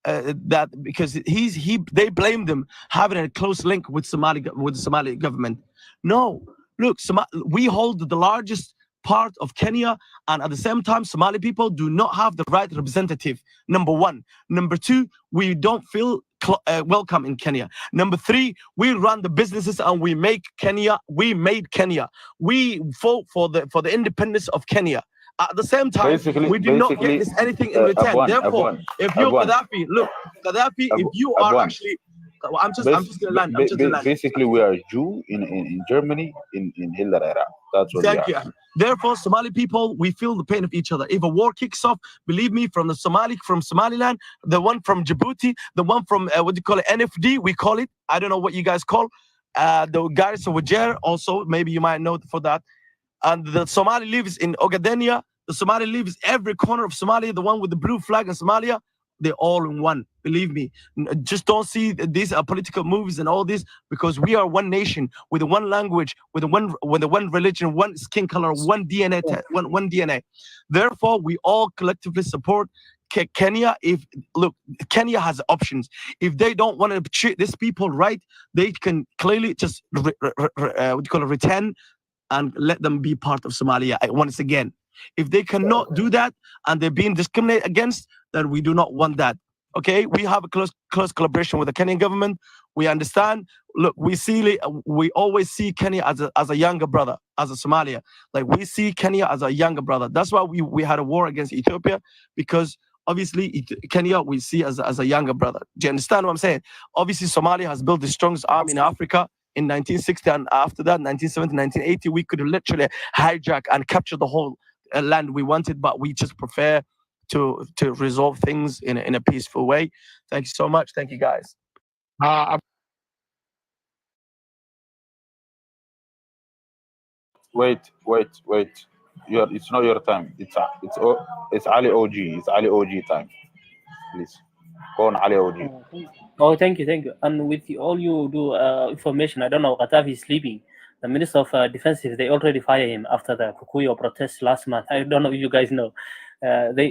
that because they blame them having a close link with the Somali government. No, look, we hold the largest part of Kenya, and at the same time, Somali people do not have the right representative. Number one. Number two, we don't feel welcome in Kenya. Number three, we run the businesses and we make Kenya. We made Kenya. We fought for the independence of Kenya. At the same time, we did not get anything in return. Therefore, if you're Gaddafi, look, Gaddafi, if you are actually I'm just gonna land. I'm just gonna land. Basically, we are Jew in Germany in Hitler era. That's what Thank we you. are. Therefore, Somali people, we feel the pain of each other. If a war kicks off, believe me, from Somaliland, the one from Djibouti, the one from what do you call it, NFD, we call it. I don't know what you guys call. The guys of Wajer also, maybe you might know for that. And the Somali lives in Ogadenia. The Somali lives every corner of Somalia. The one with the blue flag in Somalia, they're all in one. Believe me. Just don't see these political moves and all this, because we are one nation with one language, with one religion, one skin color, one DNA, one DNA. Therefore, we all collectively support Kenya. Look, Kenya has options. If they don't want to treat these people right, they can clearly just return and let them be part of Somalia once again. If they cannot do that and they're being discriminated against, then we do not want that. Okay, we have a close collaboration with the Kenyan government. We understand. Look, we always see Kenya as a younger brother, as a Somalia. Like, we see Kenya as a younger brother. That's why we had a war against Ethiopia, because obviously Kenya we see as a younger brother. Do you understand what I'm saying? Obviously, Somalia has built the strongest army in Africa. In 1960 and after that, 1970, 1980, we could literally hijack and capture the whole land we wanted, but we just prefer to resolve things in a peaceful way. Thank you so much. Thank you, guys. Wait. It's not your time. It's Ali OG. It's Ali OG time. Please go on, Ali OG. Oh, thank you. And with all you do information, I don't know, Gaddafi is sleeping. The Minister of Defense, they already fired him after the Kikuyu protest last month. I don't know if you guys know. The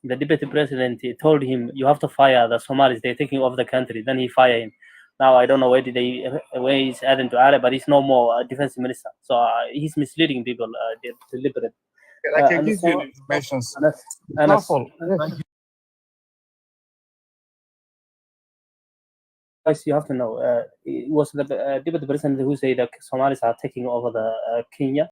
deputy president told him, you have to fire the Somalis. They're taking over the country. Then he fired him. Now I don't know where he's heading to Arab, but he's no more defense minister. So he's misleading people deliberately. I can give you information. You have to know, it was the deputy president who said that Somalis are taking over the Kenya.